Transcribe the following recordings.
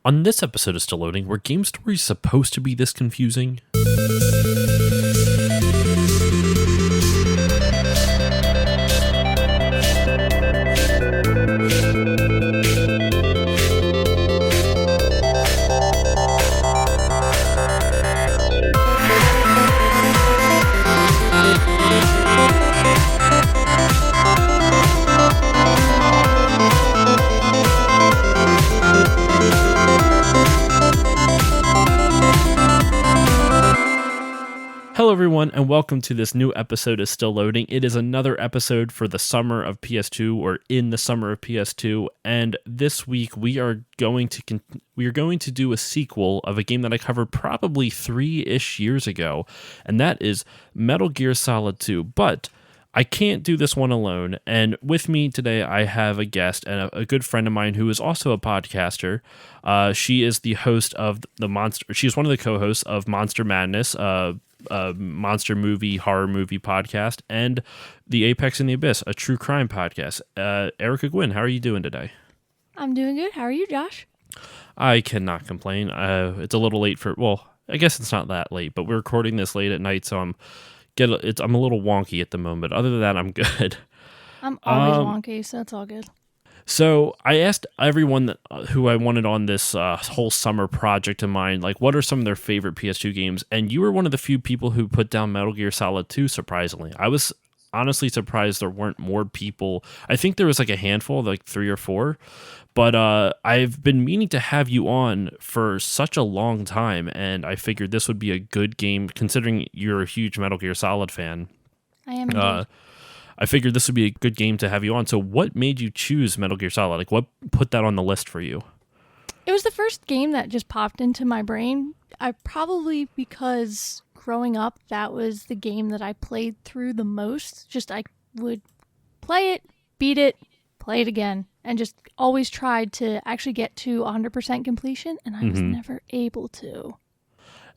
On this episode of Still Loading, were game stories supposed to be this confusing? Hello everyone, and welcome to this new episode of Still Loading. It is another episode for the summer of PS2, or in the summer of PS2, and this week we are going to do a sequel of a game that I covered probably 3-ish years ago, and that is Metal Gear Solid 2. But I can't do this one alone, and with me today I have a guest and a good friend of mine who is also a podcaster. She is the host of the Monster. She's one of the co-hosts of Monster Madness, a monster movie, horror movie podcast, and the Apex and the Abyss, a true crime podcast. Erica Gwynn, how are you doing today? I'm doing good. How are you, Josh? I cannot complain. It's a little late I guess it's not that late, but we're recording this late at night, so I'm a little wonky at the moment. Other than that, I'm good. I'm always wonky, so it's all good. So I asked everyone who I wanted on this whole summer project of mine, like, what are some of their favorite PS2 games? And you were one of the few people who put down Metal Gear Solid 2, surprisingly. I was honestly surprised there weren't more people. I think there was like a handful, like 3 or 4. But I've been meaning to have you on for such a long time, and I figured this would be a good game, considering you're a huge Metal Gear Solid fan. I am indeed. I figured this would be a good game to have you on. So what made you choose Metal Gear Solid? Like, what put that on the list for you? It was the first game that just popped into my brain. Because growing up, that was the game that I played through the most. Just I would play it, beat it, play it again, and just always tried to actually get to 100% completion, and I was never able to.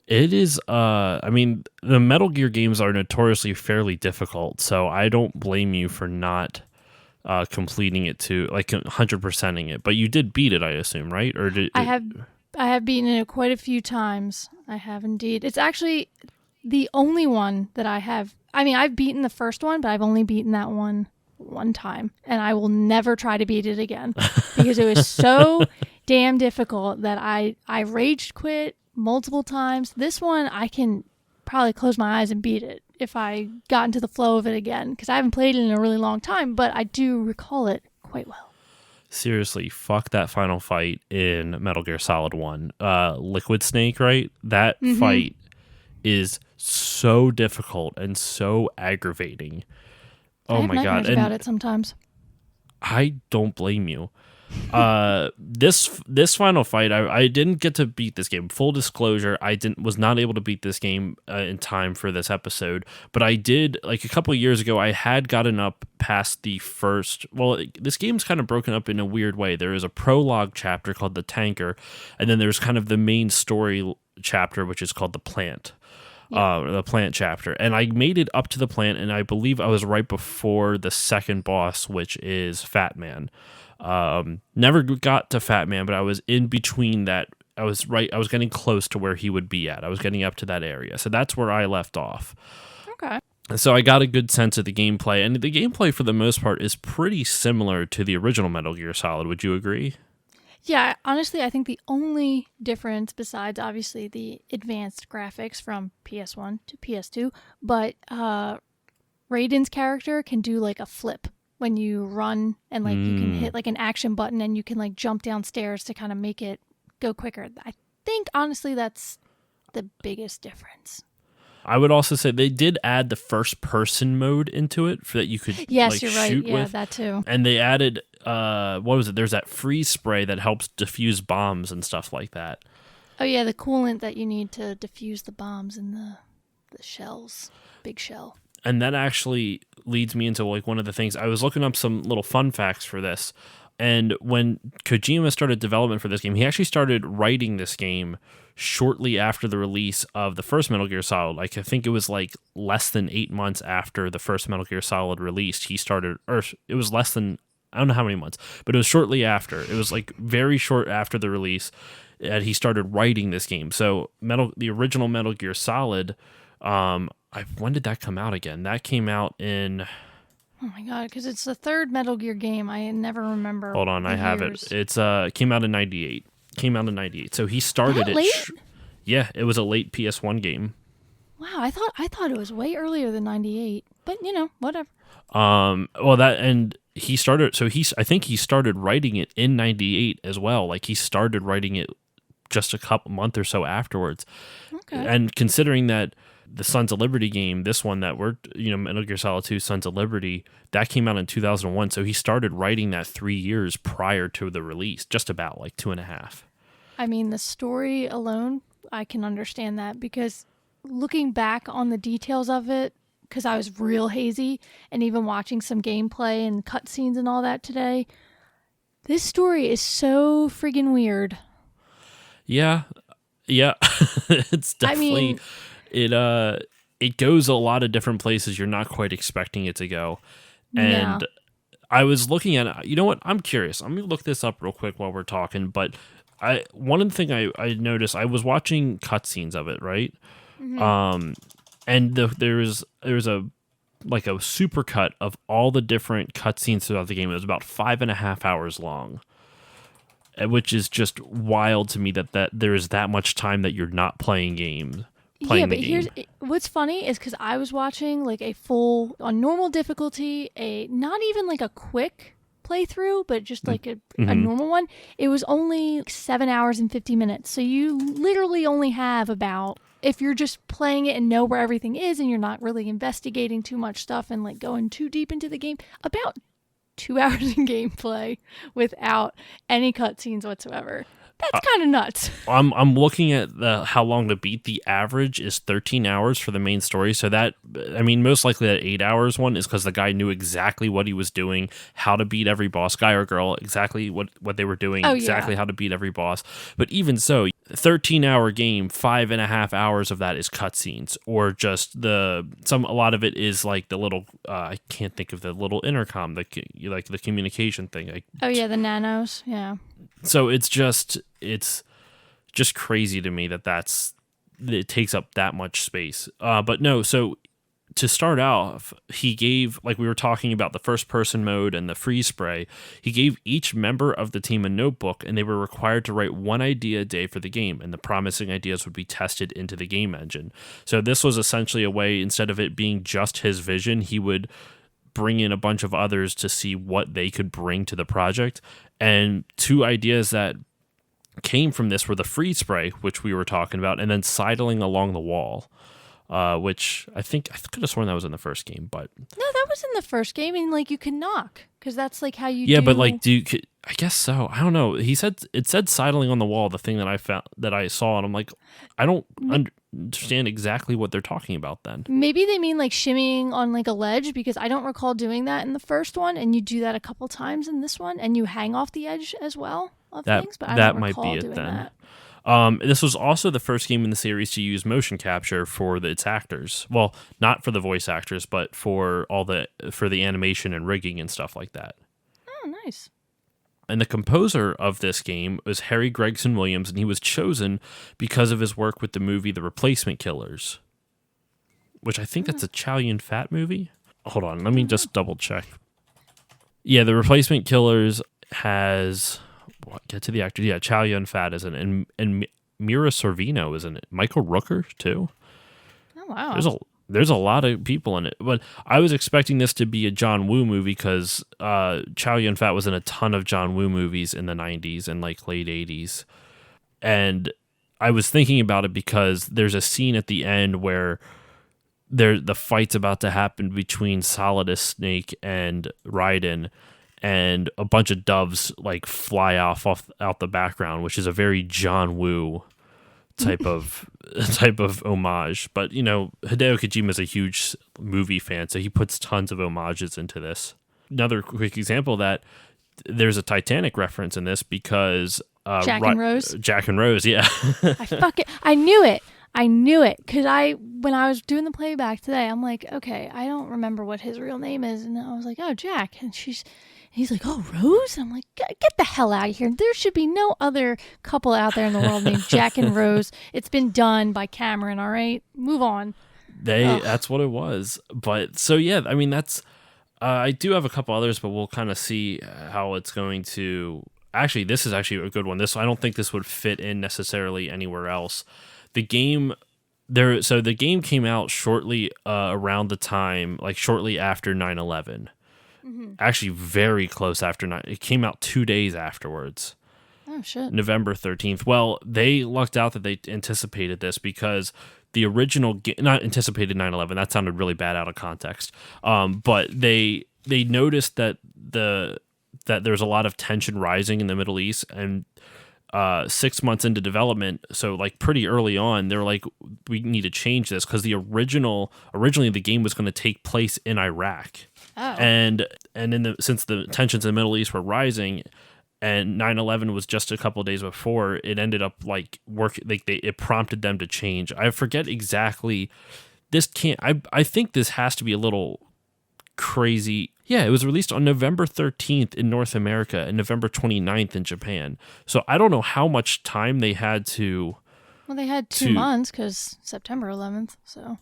It is, the Metal Gear games are notoriously fairly difficult, so I don't blame you for not completing it to, like, 100%ing it. But you did beat it, I assume, right? I have beaten it quite a few times. I have indeed. It's actually the only one that I have. I mean, I've beaten the first one, but I've only beaten that one time, and I will never try to beat it again because it was so damn difficult that I rage quit multiple times. This one, I can probably close my eyes and beat it if I got into the flow of it again, because I haven't played it in a really long time, but I do recall it quite well. Seriously, fuck that final fight in Metal Gear Solid 1. Liquid Snake, right? That fight is so difficult and so aggravating. Oh my god! And about it sometimes. I don't blame you. This final fight, I didn't get to beat this game. Full disclosure, was not able to beat this game in time for this episode, but I did, like, a couple of years ago. I had gotten up past the first. Well, this game's kind of broken up in a weird way. There is a prologue chapter called The Tanker, and then there's kind of the main story chapter, which is called The Plant. The plant chapter, and I made it up to the plant, and I believe I was right before the second boss, which is Fat Man. Never got to Fat Man, but I was in between that. I was getting close to where he would be at. I was getting up to that area, so that's where I left off. Okay. So I got a good sense of the gameplay, and the gameplay for the most part is pretty similar to the original Metal Gear Solid. Would you agree? Yeah, honestly, I think the only difference, besides obviously the advanced graphics from PS1 to PS2, but Raiden's character can do like a flip when you run, and like you can hit like an action button and you can like jump downstairs to kind of make it go quicker. I think honestly that's the biggest difference. I would also say they did add the first-person mode into it so that you could you're right. shoot Yeah, with. that too. And they added, what was it? There's that freeze spray that helps diffuse bombs and stuff like that. Oh yeah, the coolant that you need to defuse the bombs in the shells. Big shell. And that actually leads me into, like, one of the things. I was looking up some little fun facts for this. And when Kojima started development for this game, he actually started writing this game shortly after the release of the first Metal Gear Solid. Like, I think it was like less than 8 months after the first Metal Gear Solid released, he started, or it was less than, I don't know how many months, but it was shortly after. It was like very short after the release. that he started writing this game. So the original Metal Gear Solid, when did that come out again? That came out in... Oh my god, because it's the third Metal Gear game. I never remember. Hold on, I have years. it. It's came out in 98. So he started That it. late? Yeah, it was a late PS1 game. Wow, I thought it was way earlier than 98. But whatever. Well, that and he started. So I think he started writing it in 98 as well. Like he started writing it just a month or so afterwards. Okay. And considering that the Sons of Liberty game, this one that we're, Metal Gear Solid 2 Sons of Liberty, that came out in 2001. So he started writing that 3 years prior to the release, just about like 2.5. I mean, the story alone, I can understand that, because looking back on the details of it, because I was real hazy, and even watching some gameplay and cutscenes and all that today, this story is so friggin' weird. Yeah. It's definitely... it goes a lot of different places you're not quite expecting it to go. And I was looking at it. You know what? I'm curious. I'm going to look this up real quick while we're talking. But one of the things I noticed, I was watching cutscenes of it, right? Mm-hmm. And there was a super cut of all the different cutscenes throughout the game. It was about 5.5 hours long, which is just wild to me that there is that much time that you're not playing games. Here's what's funny is because I was watching like a full on normal difficulty, not even like a quick playthrough, but just like a normal one. It was only 7 hours and 50 minutes. So you literally only have about, if you're just playing it and know where everything is and you're not really investigating too much stuff and like going too deep into the game, about 2 hours in gameplay without any cutscenes whatsoever. That's kind of nuts. I'm looking at how long to beat. The average is 13 hours for the main story. So that, I mean, most likely that 8 hours one is because the guy knew exactly what he was doing, how to beat every boss, guy or girl, exactly what they were doing, exactly how to beat every boss. But even so, 13-hour game, 5.5 hours of that is cutscenes, or just a lot of it is like the little, I can't think of the little intercom, like the communication thing. The nanos, yeah. So it's just crazy to me that it takes up that much space. But no, so to start off, he gave, like we were talking about the first person mode and the freeze spray, he gave each member of the team a notebook, and they were required to write one idea a day for the game, and the promising ideas would be tested into the game engine. So this was essentially a way, instead of it being just his vision, he would bring in a bunch of others to see what they could bring to the project. And two ideas that came from this were the freeze spray, which we were talking about, and then sidling along the wall, which I could have sworn that was in the first game, but no, that was in the first game, and like you can knock, because that's like how you do. But like, I guess so. I don't know. It said sidling on the wall, the thing that I saw, and I'm like, I don't understand exactly what they're talking about then. Maybe they mean like shimmying on like a ledge, because I don't recall doing that in the first one, and you do that a couple times in this one, and you hang off the edge as well of things, but I don't recall doing that. This was also the first game in the series to use motion capture for its actors. Well, not for the voice actors, but for for the animation and rigging and stuff like that. Oh, nice. And the composer of this game was Harry Gregson Williams, and he was chosen because of his work with the movie The Replacement Killers, which I think that's a Chow Yun-Fat movie. Hold on, let me just double check. Yeah, The Replacement Killers has... Get to the actor. Yeah, Chow Yun-Fat is in it, and Mira Sorvino is in it. Michael Rooker, too. Oh, wow. There's a lot of people in it, but I was expecting this to be a John Woo movie, because Chow Yun-Fat was in a ton of John Woo movies in the 90s and like late 80s. And I was thinking about it because there's a scene at the end where the fight's about to happen between Solidus Snake and Raiden, and a bunch of doves like fly out the background, which is a very John Woo type of homage. But Hideo Kojima is a huge movie fan, so he puts tons of homages into this. Another quick example of that, there's a Titanic reference in this, because Jack and Rose. Jack and Rose, yeah. I knew it because when I was doing the playback today, I'm like, okay, I don't remember what his real name is, and I was like, oh, Jack, and he's like, oh, Rose? I'm like, get the hell out of here. There should be no other couple out there in the world named Jack and Rose. It's been done by Cameron, all right? Move on. That's what it was. But so, yeah, I mean, that's, I do have a couple others, but we'll kind of see how it's going to, actually, this is actually a good one. I don't think this would fit in necessarily anywhere else. The game the game came out shortly around the time, like shortly after 9/11. Mm-hmm. Actually, very close after 9. It came out 2 days afterwards. Oh shit! November 13th. Well, they lucked out that they anticipated this because the original not anticipated 9/11. That sounded really bad out of context. But they noticed that there's a lot of tension rising in the Middle East, and 6 months into development, so like pretty early on, they're like, we need to change this because originally the game was going to take place in Iraq. Oh. And since the tensions in the Middle East were rising, and 9/11 was just a couple of days before, it ended up like it prompted them to change. I forget exactly. I think this has to be a little crazy. Yeah, it was released on November 13th in North America and November 29th in Japan. So I don't know how much time they had to. Well, they had 2 months because September 11th. So.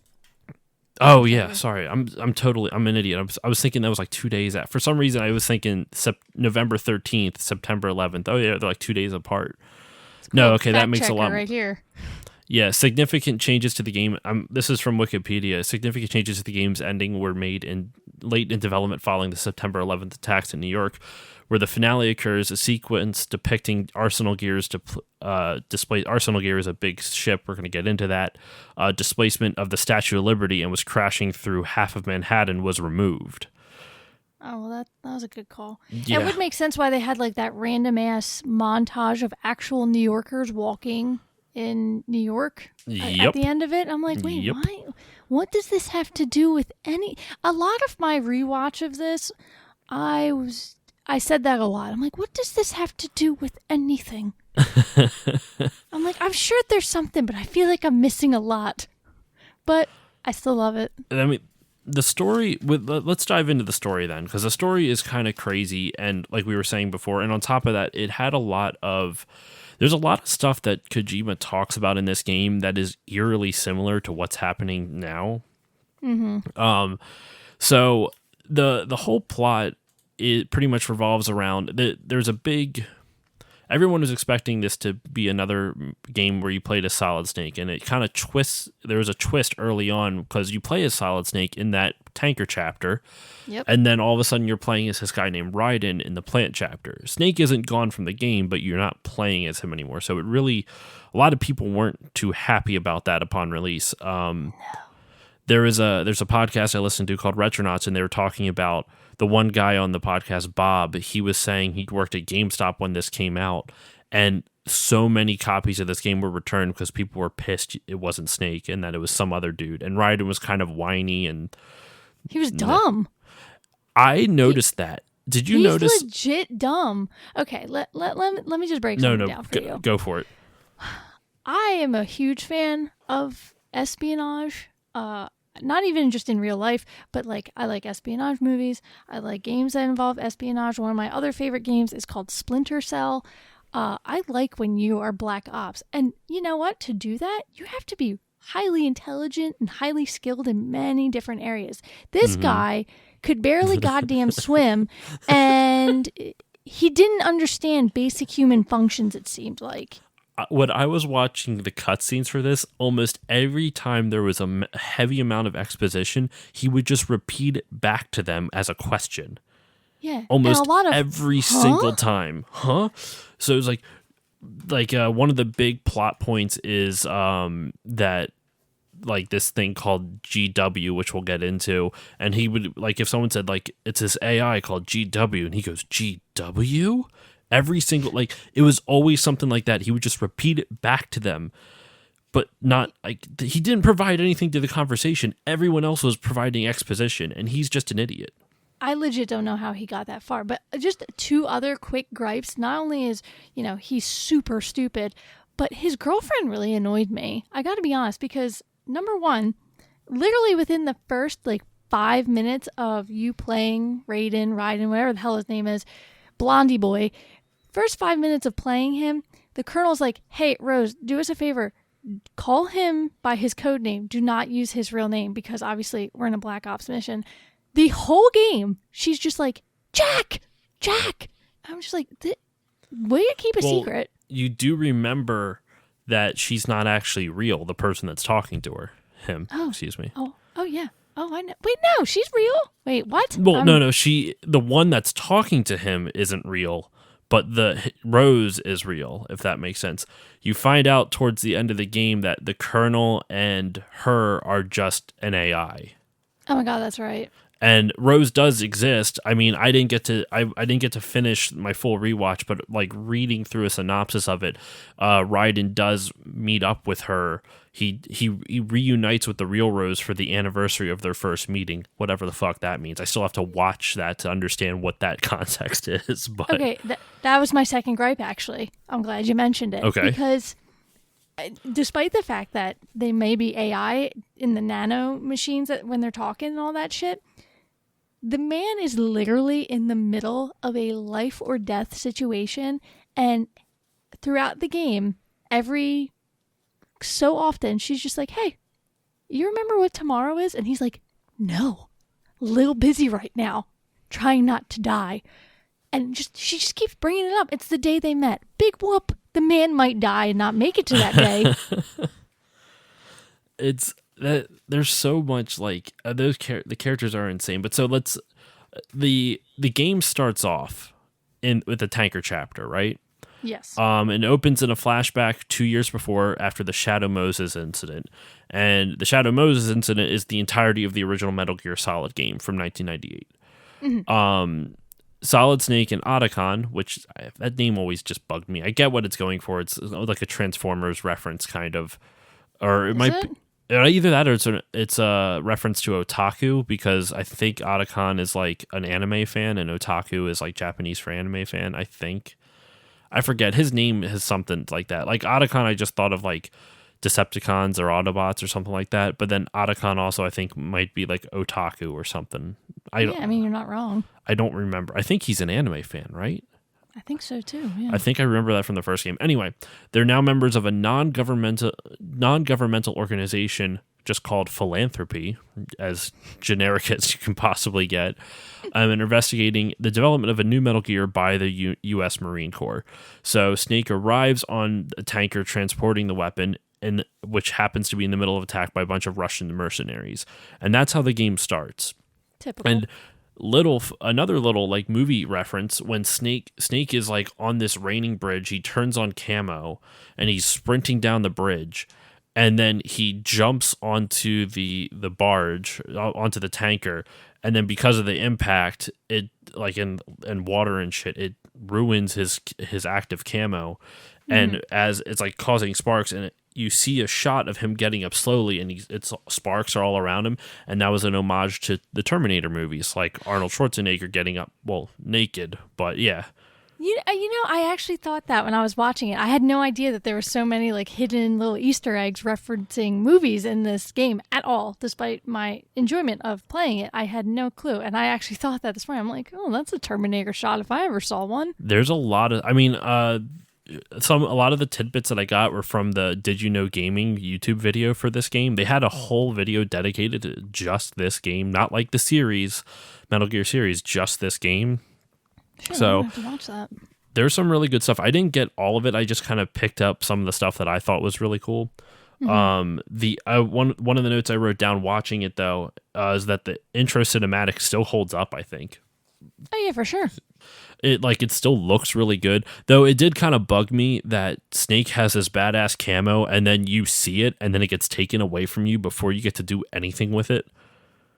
Oh yeah, sorry. I'm an idiot. I was thinking that was like 2 days. For some reason, I was thinking November 13th, September 11th. Oh yeah, they're like 2 days apart. No, okay, that makes a lot. Right here. Yeah, significant changes to the game. This is from Wikipedia. Significant changes to the game's ending were made late in development following the September 11th attacks in New York, where the finale occurs. A sequence depicting Arsenal Gears display. Arsenal Gear is a big ship. We're going to get into that. Displacement of the Statue of Liberty and was crashing through half of Manhattan was removed. Oh, well, that was a good call. Yeah. It would make sense why they had like that random ass montage of actual New Yorkers walking in New York at the end of it. I'm like, wait, why? What does this have to do with a lot of my rewatch of this, I said that a lot. I'm like, what does this have to do with anything? I'm like, I'm sure there's something, but I feel like I'm missing a lot. But I still love it. I mean, the story, let's dive into the story then, because the story is kind of crazy, and like we were saying before, and on top of that, it had there's a lot of stuff that Kojima talks about in this game that is eerily similar to what's happening now. Mm-hmm. So the whole plot, it pretty much revolves around there's a big. Everyone was expecting this to be another game where you played as Solid Snake, and it kind of twists. There was a twist early on because you play as Solid Snake in that tanker chapter, and then all of a sudden you're playing as this guy named Raiden in the plant chapter. Snake isn't gone from the game, but you're not playing as him anymore. So a lot of people weren't too happy about that upon release. There's a podcast I listened to called Retronauts, and they were talking about the one guy on the podcast, Bob. He was saying he worked at GameStop when this came out, and so many copies of this game were returned because people were pissed it wasn't Snake and that it was some other dude. And Raiden was kind of whiny and he was dumb. I noticed that. Did you notice? He's legit dumb. Okay, let me just break something down for you. Go for it. I am a huge fan of espionage. Not even just in real life, but like I like espionage movies. I like games that involve espionage. One of my other favorite games is called Splinter Cell. I like when you are Black Ops. And you know what? To do that, you have to be highly intelligent and highly skilled in many different areas. This guy could barely goddamn swim, and he didn't understand basic human functions, it seemed like. When I was watching the cutscenes for this, almost every time there was a heavy amount of exposition, he would just repeat it back to them as a question. Yeah. Almost every single time. Huh? So it was like one of the big plot points is that like this thing called GW, which we'll get into, and he would, like, if someone said like it's this AI called GW, and he goes, GW? Every single, like, it was always something like that. He would just repeat it back to them, but not, like, he didn't provide anything to the conversation. Everyone else was providing exposition, and he's just an idiot. I legit don't know how he got that far, but just 2 other quick gripes. Not only is, he's super stupid, but his girlfriend really annoyed me. I gotta be honest, because number one, literally within the first, like, 5 minutes of you playing Raiden, whatever the hell his name is, Blondie Boy. First 5 minutes of playing him, the Colonel's like, hey, Rose, do us a favor. Call him by his code name. Do not use his real name because obviously we're in a Black Ops mission. The whole game, she's just like, Jack. I'm just like, way to keep a secret. You do remember that she's not actually real, the person that's talking to her. Excuse me. Oh, yeah. Oh, I know. Wait, no, she's real? Wait, what? Well, no, the one that's talking to him isn't real, but the Rose is real, if that makes sense. You find out towards the end of the game that the Colonel and her are just an AI. Oh my God, that's right. And Rose does exist. I mean, I didn't get to finish my full rewatch, but like reading through a synopsis of it, Raiden does meet up with her. He reunites with the real Rose for the anniversary of their first meeting, whatever the fuck that means. I still have to watch that to understand what that context is. But okay, that was my second gripe. Actually, I'm glad you mentioned it. Okay, because despite the fact that they may be AI in the nano machines that when they're talking and all that shit. The man is literally in the middle of a life or death situation, and throughout the game, every so often, she's just like, hey, you remember what tomorrow is? And he's like, no, a little busy right now, trying not to die. And she just keeps bringing it up. It's the day they met. Big whoop. The man might die and not make it to that day. It's that there's so much like the characters are insane. But so the game starts off with the tanker chapter, right? Yes. It opens in a flashback 2 years before, after the Shadow Moses incident, and the Shadow Moses incident is the entirety of the original Metal Gear Solid game from 1998. Mm-hmm. Solid Snake and Otacon, which that name always just bugged me. I get what it's going for. It's like a Transformers reference, kind of, or it might be. Either that or it's a reference to otaku, because I think Otacon is like an anime fan and otaku is like Japanese for anime fan, I think. I forget. His name has something like that. Like Otacon, I just thought of like Decepticons or Autobots or something like that. But then Otacon also, I think, might be like otaku or something. I mean, you're not wrong. I don't remember. I think he's an anime fan, right? I think so too. Yeah. I think I remember that from the first game. Anyway, they're now members of a non-governmental organization just called Philanthropy, as generic as you can possibly get, and investigating the development of a new Metal Gear by the U.S. Marine Corps. So Snake arrives on a tanker transporting the weapon, which happens to be in the middle of attack by a bunch of Russian mercenaries, and that's how the game starts. Typical. And another little like movie reference, when Snake is like on this raining bridge, he turns on camo and he's sprinting down the bridge, and then he jumps onto the barge, onto the tanker, and then because of the impact, it like in water and shit, it ruins his active camo, and as it's like causing sparks, and you see a shot of him getting up slowly, and it's sparks are all around him, and that was an homage to the Terminator movies, like Arnold Schwarzenegger getting up, well, naked, but yeah. You know, I actually thought that when I was watching it. I had no idea that there were so many like hidden little Easter eggs referencing movies in this game at all. Despite my enjoyment of playing it, I had no clue, and I actually thought that this morning. I'm like, oh, that's a Terminator shot if I ever saw one. There's a lot of, I mean, a lot of the tidbits that I got were from the Did You Know Gaming YouTube video for this game. They had a whole video dedicated to just this game, not like the series, Metal Gear series, just this game. Sure, so I have to watch that. There's some really good stuff. I didn't get all of it. I just kind of picked up some of the stuff that I thought was really cool. Mm-hmm. One of the notes I wrote down watching it though is that the intro cinematic still holds up, I think. Oh yeah, for sure. It still looks really good, though it did kind of bug me that Snake has this badass camo and then you see it and then it gets taken away from you before you get to do anything with it.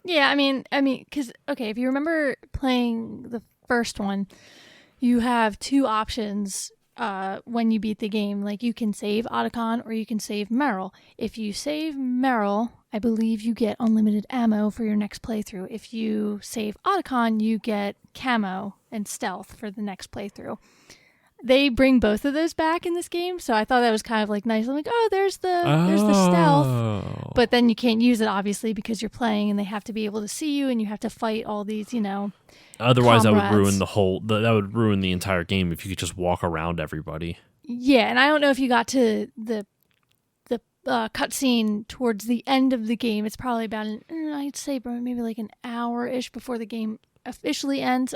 Yeah, I mean, because, okay, if you remember playing the first one, you have two options when you beat the game. Like, you can save Otacon or you can save Meryl. If you save Meryl, I believe you get unlimited ammo for your next playthrough. If you save Otacon, you get camo and stealth for the next playthrough. they bring both of those back in this game, so I thought that was kind of like nice. I'm like, oh, there's the stealth, but then you can't use it obviously because you're playing, and they have to be able to see you, and you have to fight all these, Otherwise, comrades. that would ruin that would ruin the entire game if you could just walk around everybody. Yeah, and I don't know if you got to the cutscene towards the end of the game. It's probably about I'd say maybe like an hour-ish before the game officially ends.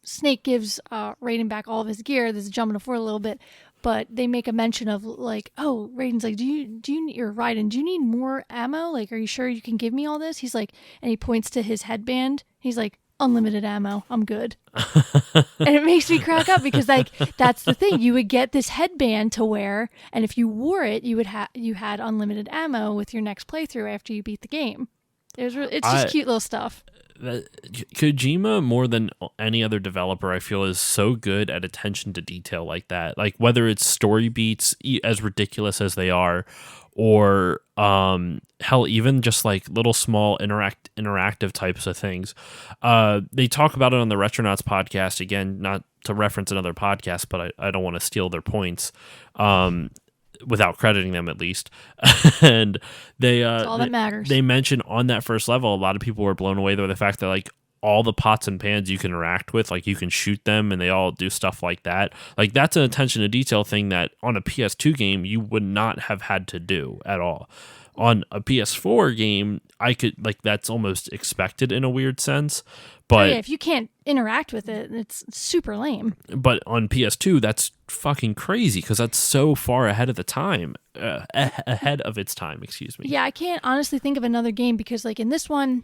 Snake gives Raiden back all of his gear. This is jumping forward a little bit, but they make a mention of like, oh, Raiden's like, do you or Raiden, do you need more ammo? Like, are you sure you can give me all this? He's like, and he points to his headband. He's like, unlimited ammo, I'm good. And it makes me crack up because like that's the thing, you would get this headband to wear, and if you wore it, you had unlimited ammo with your next playthrough after you beat the game. It's just cute little stuff. Kojima, more than any other developer, I feel is so good at attention to detail like that. Like whether it's story beats, as ridiculous as they are, or hell, even just like little small interactive types of things. They talk about it on the Retronauts podcast, again, not to reference another podcast, but I don't want to steal their points. Without crediting them, at least. And That's all that matters. They mention on that first level, a lot of people were blown away by the fact that like all the pots and pans you can interact with, like you can shoot them and they all do stuff like that. Like that's an attention to detail thing that on a PS2 game you would not have had to do at all. On a PS4 game, I could like that's almost expected in a weird sense. But if you can't interact with it, it's super lame. But on PS2, that's fucking crazy because that's so far ahead of the time, ahead of its time. Excuse me. Yeah, I can't honestly think of another game because, like in this one,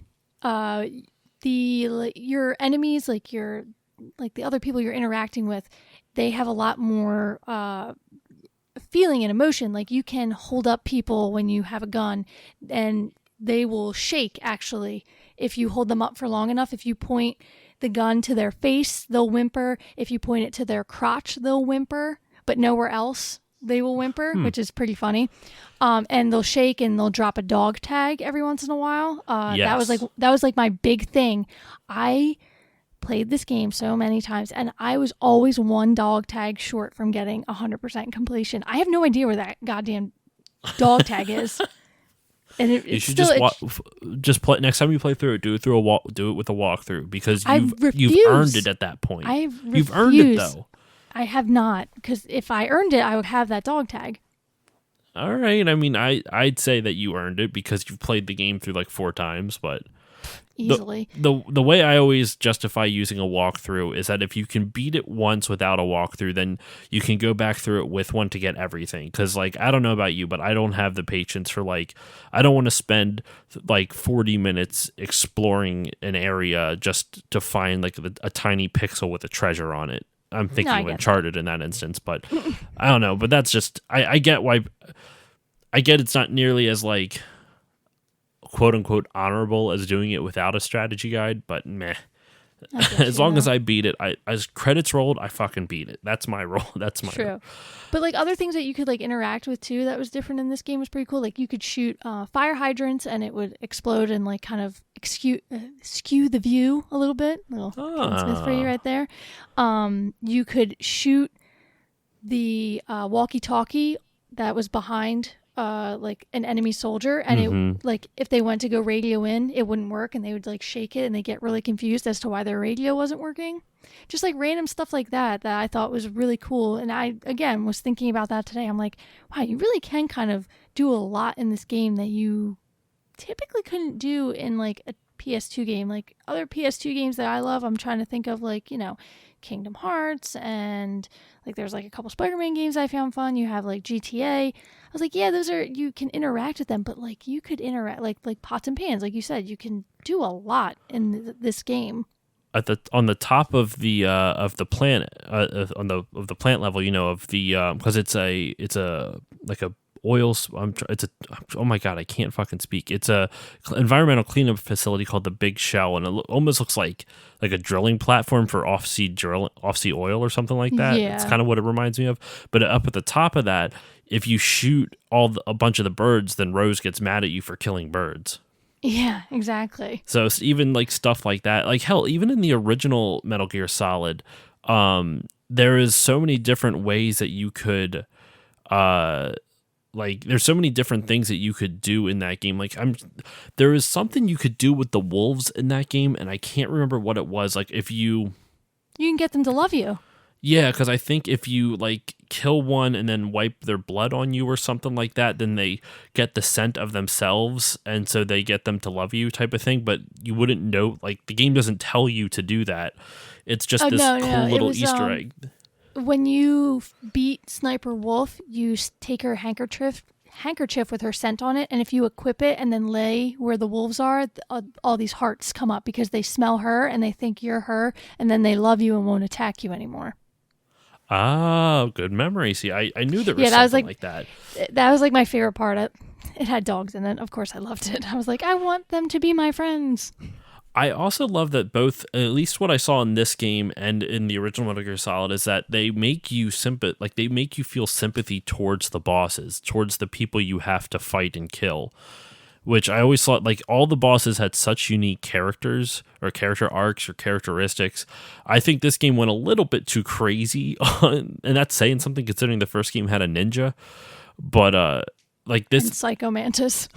your enemies, like the other people you're interacting with, they have a lot more feeling and emotion. Like you can hold up people when you have a gun, and they will shake actually. If you hold them up for long enough, if you point the gun to their face, they'll whimper. If you point it to their crotch, they'll whimper, but nowhere else they will whimper, which is pretty funny. And they'll shake and they'll drop a dog tag every once in a while. Yes. That was like my big thing. I played this game so many times, and I was always one dog tag short from getting 100% completion. I have no idea where that goddamn dog tag is. And you should just play next time you play through it. Do it with a walkthrough because you've earned it at that point. You've earned it though. I have not, because if I earned it, I would have that dog tag. All right. I mean, I'd say that you earned it because you've played the game through like 4 times, but easily. The way I always justify using a walkthrough is that if you can beat it once without a walkthrough, then you can go back through it with one to get everything. Because like I don't know about you, but I don't have the patience for like I don't want to spend like 40 minutes exploring an area just to find like a tiny pixel with a treasure on it. I'm thinking of Uncharted in that instance, but I don't know. But that's just I get why. I get it's not nearly as like quote unquote honorable as doing it without a strategy guide, but meh. As long as I beat it, as credits rolled, I fucking beat it. That's my role. That's my true. Role. But like other things that you could like interact with too, that was different in this game was pretty cool. Like you could shoot fire hydrants and it would explode and like kind of skew the view a little bit. Little Smith for you right there. You could shoot the walkie-talkie that was behind like an enemy soldier, and it like if they went to go radio in, it wouldn't work, and they would like shake it and they get really confused as to why their radio wasn't working. Just like random stuff like that I thought was really cool. And I again was thinking about that today. I'm like, wow, you really can kind of do a lot in this game that you typically couldn't do in like a PS2 game. Like other PS2 games that I love, I'm trying to think of like, Kingdom Hearts, and like there's like a couple Spider-Man games I found fun. You have like GTA. I was like, yeah, those are, you can interact with them, but like you could interact like pots and pans, like you said, you can do a lot in this game. On the top of the planet, on the plant level, of the because it's a like a oil. Oh my god, I can't fucking speak. It's a environmental cleanup facility called the Big Shell, and it almost looks like a drilling platform for off-sea oil or something like that. Yeah. It's kind of what it reminds me of. But up at the top of that, if you shoot a bunch of the birds, then Rose gets mad at you for killing birds. Yeah, exactly. So it's even like stuff like that, like hell, even in the original Metal Gear Solid, there is so many different ways that you could like there's so many different things that you could do in that game. Like there is something you could do with the wolves in that game, and I can't remember what it was. Like if you can get them to love you. Yeah, because I think if you like kill one and then wipe their blood on you or something like that, then they get the scent of themselves, and so they get them to love you type of thing. But you wouldn't know, like the game doesn't tell you to do that. It's just this cool little Easter egg. When you beat Sniper Wolf, you take her handkerchief with her scent on it, and if you equip it and then lay where the wolves are, all these hearts come up because they smell her and they think you're her, and then they love you and won't attack you anymore. Oh, good memory. See, I knew there was something like that. That was like my favorite part. It had dogs in it. Of course, I loved it. I was like, I want them to be my friends. I also love that both, at least what I saw in this game and in the original Metal Gear Solid, is that they make you they make you feel sympathy towards the bosses, towards the people you have to fight and kill. Which I always thought, like, all the bosses had such unique characters or character arcs or characteristics. I think this game went a little bit too crazy on, and that's saying something considering the first game had a ninja. But like this, and Psycho Mantis.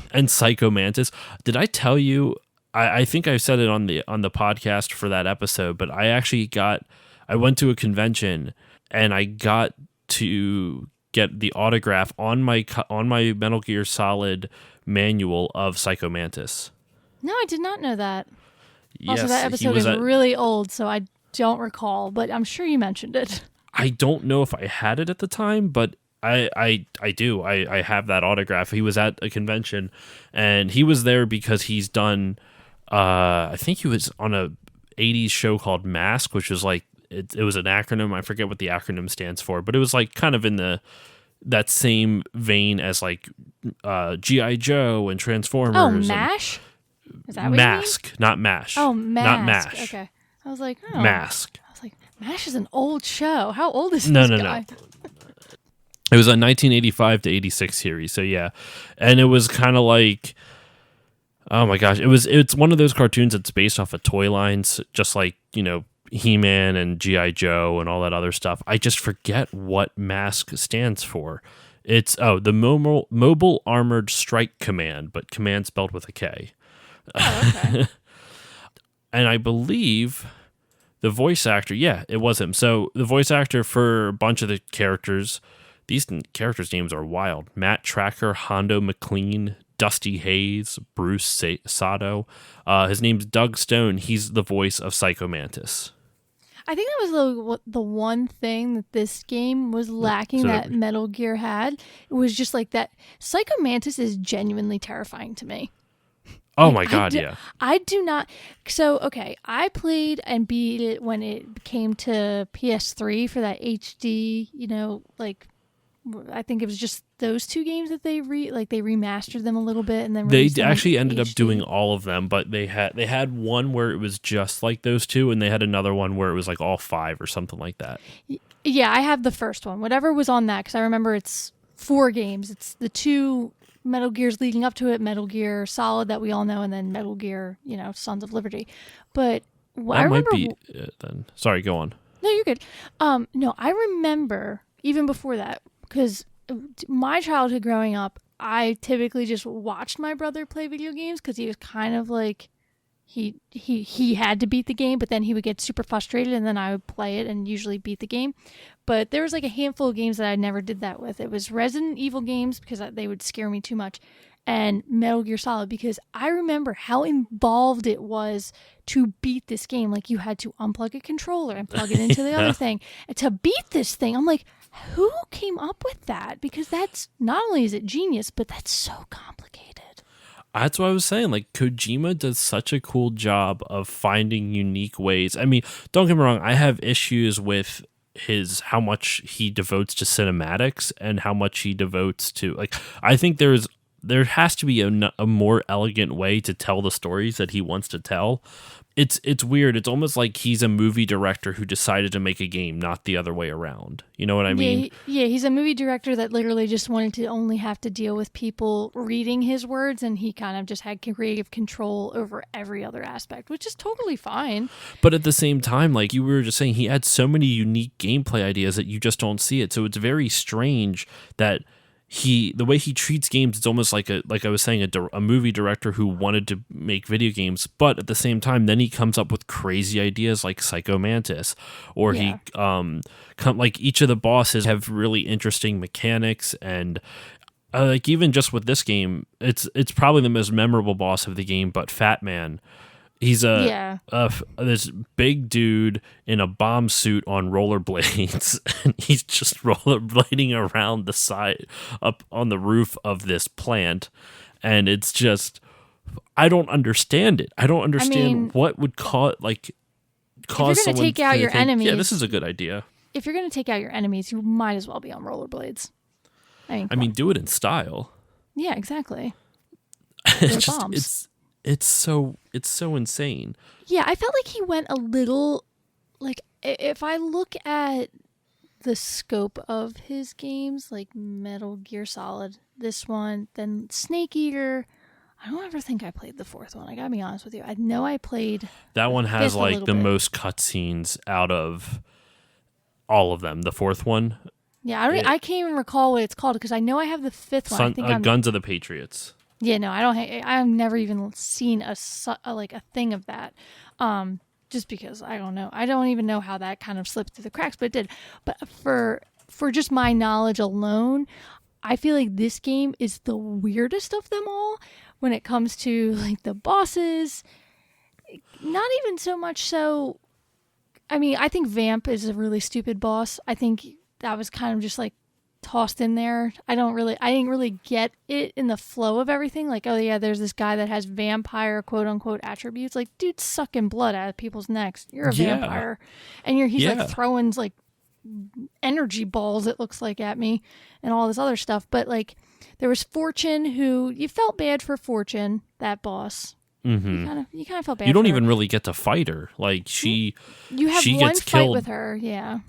Did I tell you? I think I said it on the podcast for that episode, but I went to a convention and I got to get the autograph on my Metal Gear Solid manual of Psycho Mantis. No, I did not know that. Yes, also, that episode is really old, so I don't recall, but I'm sure you mentioned it. I don't know if I had it at the time, but I do. I have that autograph. He was at a convention, and he was there because he's done... I think he was on a 80s show called Mask, which was like, it was an acronym. I forget what the acronym stands for, but it was like kind of in that same vein as like G.I. Joe and Transformers. Oh, MASH? Is that what Mask, you mean? not MASH. Oh, Mask. Not MASH. Okay. I was like, oh. Mask. I was like, MASH is an old show. How old is this guy? No. It was a 1985 to 86 series, so yeah. And it was kind of like... Oh my gosh, it's one of those cartoons that's based off of toy lines, just like, you know, He-Man and G.I. Joe and all that other stuff. I just forget what MASK stands for. It's the Mobile Armored Strike Command, but command spelled with a K. Oh, okay. And I believe the voice actor, yeah, it was him. So the voice actor for a bunch of the characters, these characters' names are wild. Matt Tracker, Hondo McLean, Dusty Hayes, Bruce Sato. His name's Doug Stone. He's the voice of Psycho Mantis. I think that was the one thing that this game was lacking that Metal Gear had. It was just like that. Psycho Mantis is genuinely terrifying to me. Oh my God, yeah. I do not. So, okay, I played and beat it when it came to PS3 for that HD, you know, like, I think it was just those two games that they remastered them a little bit, and then they actually ended up doing all of them, but they had one where it was just like those two, and they had another one where it was like all five or something like that. Yeah, I have the first one, whatever was on that, because I remember it's 4 games. It's the 2 Metal Gears leading up to it, Metal Gear Solid that we all know, and then Metal Gear, you know, Sons of Liberty. But I remember, might be it then. Sorry, go on. No, you're good. No, I remember even before that. Because my childhood growing up, I typically just watched my brother play video games because he was kind of like, he had to beat the game, but then he would get super frustrated and then I would play it and usually beat the game. But there was like a handful of games that I never did that with. It was Resident Evil games because they would scare me too much, and Metal Gear Solid because I remember how involved it was to beat this game. Like you had to unplug a controller and plug it into the other thing. And to beat this thing, I'm like, who came up with that? Because that's not only is it genius, but that's so complicated. That's what I was saying. Like, Kojima does such a cool job of finding unique ways. I mean, don't get me wrong. I have issues with how much he devotes to cinematics and how much he devotes to, like, I think there's there has to be a more elegant way to tell the stories that he wants to tell. It's weird. It's almost like he's a movie director who decided to make a game, not the other way around. You know what I mean? Yeah, he's a movie director that literally just wanted to only have to deal with people reading his words, and he kind of just had creative control over every other aspect, which is totally fine. But at the same time, like you were just saying, he had so many unique gameplay ideas that you just don't see it. So it's very strange that the way he treats games, it's almost like I was saying, a movie director who wanted to make video games, but at the same time, then he comes up with crazy ideas like Psycho Mantis, or he like each of the bosses have really interesting mechanics, and like even just with this game, it's probably the most memorable boss of the game, but Fat Man. He's this big dude in a bomb suit on rollerblades, and he's just rollerblading around the side up on the roof of this plant, and it's just I don't understand it. I don't understand what would cause someone to take out your enemies. Yeah, this is a good idea. If you're going to take out your enemies, you might as well be on rollerblades. I mean, do it in style. Yeah, exactly. It's just, it's so insane. Yeah, I felt like he went a little, like, if I look at the scope of his games, like Metal Gear Solid, this one, then Snake Eater, I don't ever think I played the fourth one. I gotta be honest with you. I know I played that one has like the most cutscenes out of all of them. The fourth one. Yeah, I can't even recall what it's called because I know I have the fifth one. I think Guns of the Patriots. Yeah, no, I don't. I've never even seen a thing of that. Just because I don't know. I don't even know how that kind of slipped through the cracks, but it did. But for just my knowledge alone, I feel like this game is the weirdest of them all when it comes to like the bosses. Not even so much so. I mean, I think Vamp is a really stupid boss. I think that was kind of just like tossed in there. I didn't really get it in the flow of everything. Like, oh yeah, there's this guy that has vampire quote unquote attributes. Like, dude's sucking blood out of people's necks. You're a vampire, and he's like throwing like energy balls. It looks like at me and all this other stuff. But like, there was Fortune, who you felt bad for Fortune, that boss. Mm-hmm. You kind of felt bad. You don't for even her. really get to fight her. Like you have she one gets fight killed with her. Yeah.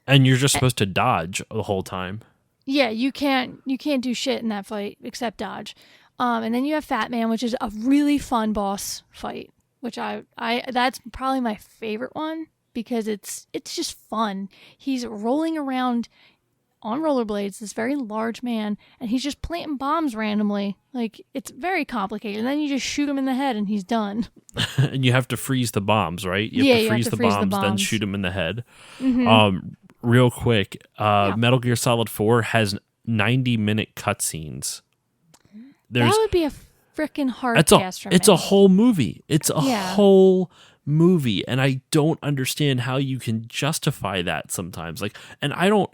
And you're just supposed to dodge the whole time. Yeah, you can't do shit in that fight except dodge. And then you have Fat Man, which is a really fun boss fight, which I that's probably my favorite one because it's just fun. He's rolling around on rollerblades, this very large man, and he's just planting bombs randomly. Like, it's very complicated. And then you just shoot him in the head and he's done. And you have to freeze the bombs, right? You have to freeze the bombs, then shoot him in the head. Mm-hmm. Real quick, Metal Gear Solid 4 has 90-minute cutscenes. That would be a freaking hard cast for me. It's a whole movie. It's a whole movie, and I don't understand how you can justify that sometimes. Like, and I don't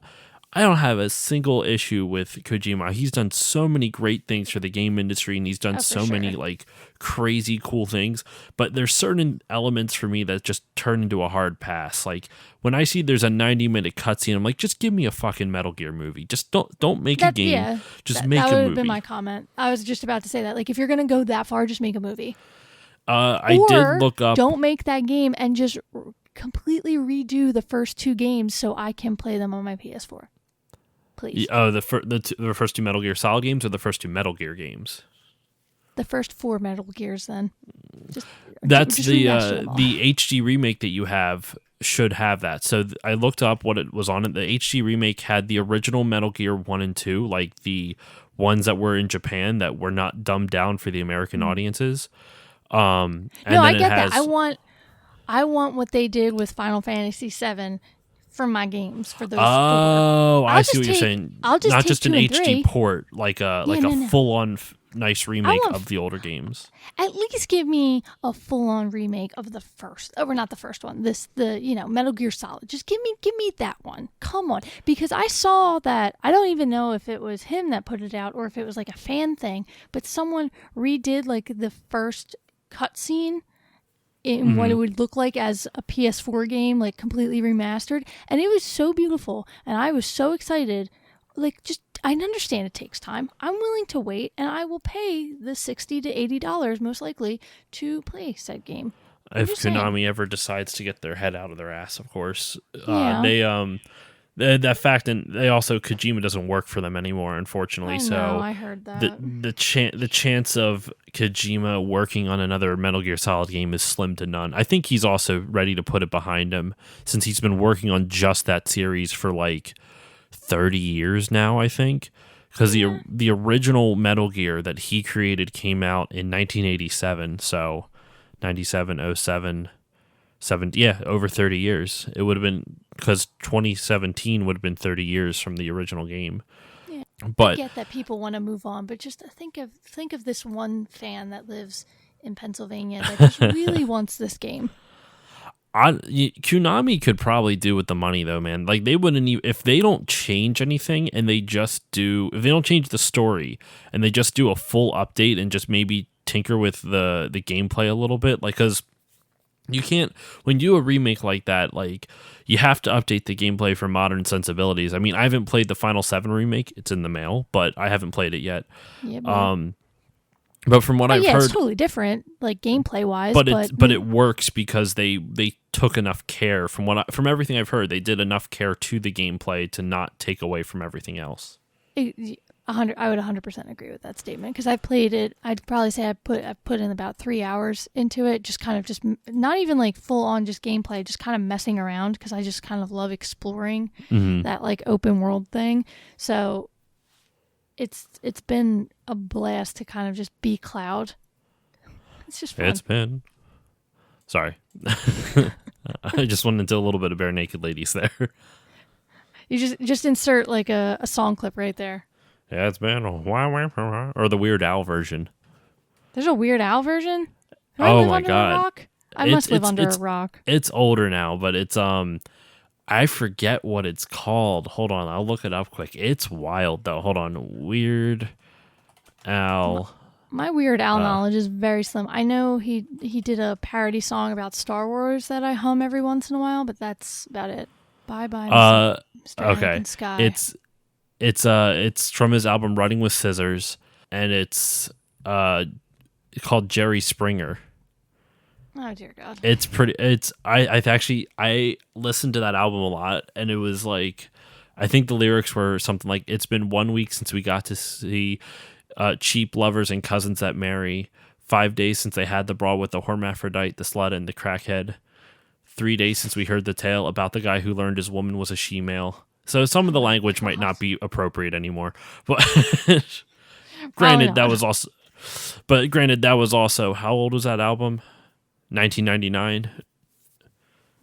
have a single issue with Kojima. He's done so many great things for the game industry, and he's done many like crazy cool things. But there's certain elements for me that just turn into a hard pass. Like when I see there's a 90-minute cutscene, I'm like, just give me a fucking Metal Gear movie. Just don't make a game. Yeah, just make a movie. That would have been my comment. I was just about to say that. Like, if you're gonna go that far, just make a movie. I did look up. Don't make that game and just completely redo the first two games so I can play them on my PS4. Please. The first two Metal Gear Solid games or the first two Metal Gear games? The first 4 Metal Gears, then. That's the HD remake that you have should have that. So I looked up what it was on it. The HD remake had the original Metal Gear 1 and 2, like the ones that were in Japan that were not dumbed down for the American audiences. I get that. I want what they did with Final Fantasy VII for my games, for those. Oh, I see what you're saying. I'll just not take just an 2 and HD 3. port, like a full-on nice remake of the older games. At least give me a full-on remake of the first, or not the first one. Metal Gear Solid. Just give me that one. Come on, because I saw that. I don't even know if it was him that put it out or if it was like a fan thing, but someone redid like the first cutscene in what it would look like as a PS4 game, like completely remastered, and it was so beautiful, and I was so excited. Like, just I understand it takes time. I'm willing to wait, and I will pay the $60 to $80 most likely to play said game. If Konami ever decides to get their head out of their ass, of course. Yeah. That fact, and they also Kojima doesn't work for them anymore, unfortunately. I heard that. The chance of Kojima working on another Metal Gear Solid game is slim to none. I think he's also ready to put it behind him, since he's been working on just that series for like 30 years now, I think. Because the original Metal Gear that he created came out in 1987, so 97, 07, over 30 years. It would have been, because 2017 would have been 30 years from the original game. Yeah, but I get that people want to move on, but just think of this one fan that lives in Pennsylvania that just really wants this game. Konami could probably do with the money though, man. Like they wouldn't even, if they don't change anything and if they don't change the story and they just do a full update and just maybe tinker with the gameplay a little bit, like, because you can't, when you do a remake like that, like, you have to update the gameplay for modern sensibilities. I mean, I haven't played the Final 7 remake. It's in the mail, but I haven't played it yet. Yeah, but from what I've heard, it's totally different, like gameplay wise. But it works because they took enough care. From everything I've heard, they did enough care to the gameplay to not take away from everything else. I would 100% agree with that statement, because I've played it. I'd probably say I put in about 3 hours into it, just not even like full on just gameplay, just kind of messing around, because I just kind of love exploring that like open world thing. So it's been a blast to kind of just be Cloud. It's just fun. It's been. Sorry. I just went into a little bit of Bare Naked Ladies there. You just insert like a song clip right there. Yeah, it's been or the Weird Al version. There's a Weird Al version? Oh my God. A rock? I must live under a rock. It's older now, but it's I forget what it's called. Hold on, I'll look it up quick. It's wild though. Hold on. Weird Al. My Weird Al knowledge is very slim. I know he did a parody song about Star Wars that I hum every once in a while, but that's about it. Bye-bye, Mr. Okay. Anakin Sky. It's from his album Running with Scissors, and it's called Jerry Springer. Oh dear God. It's pretty. I listened to that album a lot, and it was like, I think the lyrics were something like, "It's been 1 week since we got to see cheap lovers and cousins that marry. 5 days since they had the brawl with the hermaphrodite, the slut, and the crackhead. 3 days since we heard the tale about the guy who learned his woman was a she-male." So some of the language might not be appropriate anymore, but granted, that was also, how old was that album? 1999.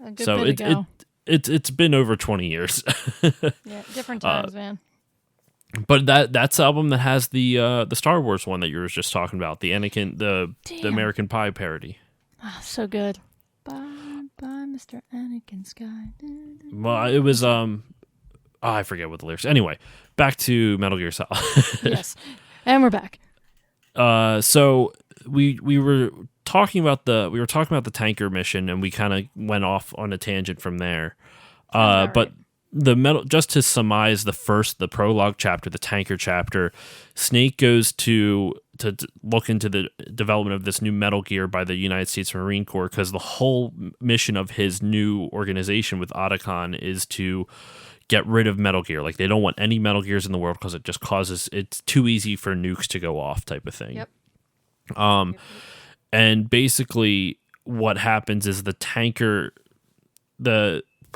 A good bit ago. It's been over 20 years. Yeah, different times, man. But that's the album that has the Star Wars one that you were just talking about, the Anakin, the American Pie parody. Oh, so good. Bye, Mr. Anakin Sky. Well, it was I forget what the lyrics. Anyway, back to Metal Gear Solid. Yes, and we're back. So we were talking about the tanker mission, and we kind of went off on a tangent from there. But just to surmise the prologue chapter, the tanker chapter, Snake goes to look into the development of this new Metal Gear by the United States Marine Corps, because the whole mission of his new organization with Otacon is to get rid of Metal Gear. Like, they don't want any Metal Gears in the world because it's too easy for nukes to go off, type of thing. Yep. And basically what happens is the tanker,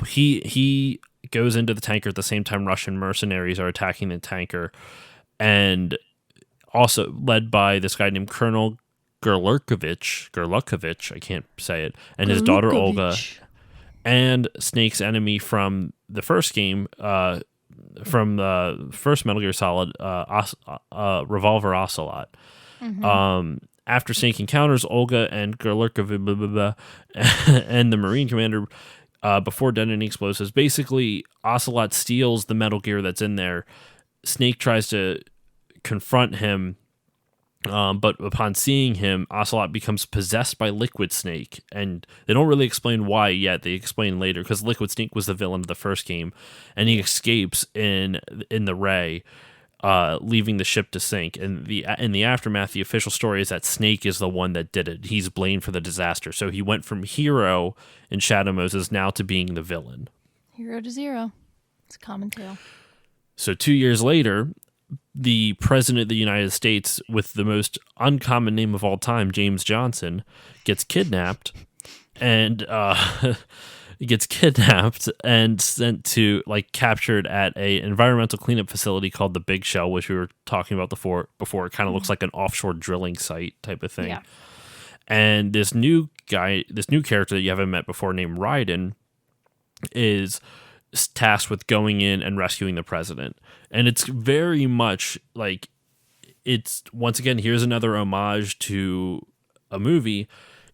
he goes into the tanker at the same time Russian mercenaries are attacking the tanker, and also led by this guy named Colonel Gerlukovich, I can't say it, and his daughter Olga, and Snake's enemy from the first game, from the first Metal Gear Solid, Revolver Ocelot. Mm-hmm. After Snake encounters Olga and Gerlukovich and the Marine commander before detonating explosives, basically Ocelot steals the Metal Gear that's in there. Snake tries to confront him, but upon seeing him, Ocelot becomes possessed by Liquid Snake, and they don't really explain why yet. They explain later, because Liquid Snake was the villain of the first game, and he escapes in the Ray. leaving the ship to sink. And in the aftermath, the official story is that Snake is the one that did it. He's blamed for the disaster. So he went from hero in Shadow Moses now to being the villain. Hero to zero. It's a common tale. So 2 years later, the president of the United States, with the most uncommon name of all time, James Johnson, gets kidnapped and sent to, like, captured at a environmental cleanup facility called the Big Shell, which we were talking about before. It kind of looks like an offshore drilling site type of thing. Yeah. And this new character that you haven't met before named Raiden is tasked with going in and rescuing the president. And it's very much like, it's, once again, here's another homage to a movie.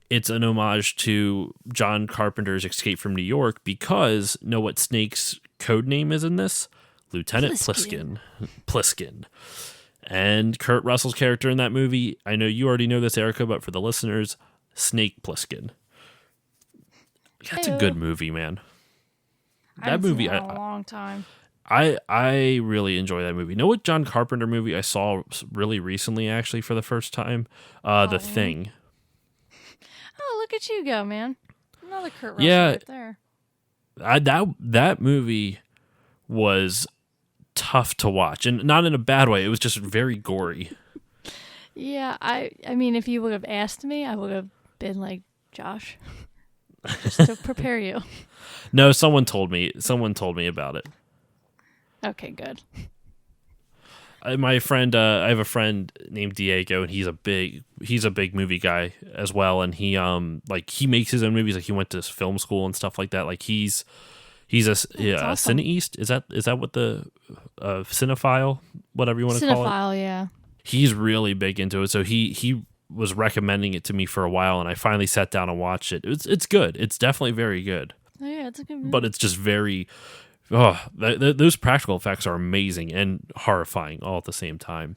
It's an homage to John Carpenter's Escape from New York, because know what Snake's code name is in this? Lieutenant Pliskin. And Kurt Russell's character in that movie, I know you already know this, Erica, but for the listeners, Snake Plissken. That's a good movie, man. That movie, in a long time. I really enjoy that movie. You know what John Carpenter movie I saw really recently, actually, for the first time? The Thing. Oh, look at you go, man. Another Kurt Russell right there. That movie was tough to watch, and not in a bad way. It was just very gory. Yeah, I mean, if you would have asked me, I would have been like, Josh, just to prepare you. No, someone told me about it. Okay, good. My friend, I have a friend named Diego, and he's a big movie guy as well. And he he makes his own movies. Like, he went to film school and stuff like that. Like, he's a awesome. cineast. Is that what the cinephile, whatever you want to call it? Cinephile, yeah. He's really big into it. So he was recommending it to me for a while, and I finally sat down and watched it. It's good. It's definitely very good. Oh, yeah, it's a good movie. But it's just very... those practical effects are amazing and horrifying all at the same time.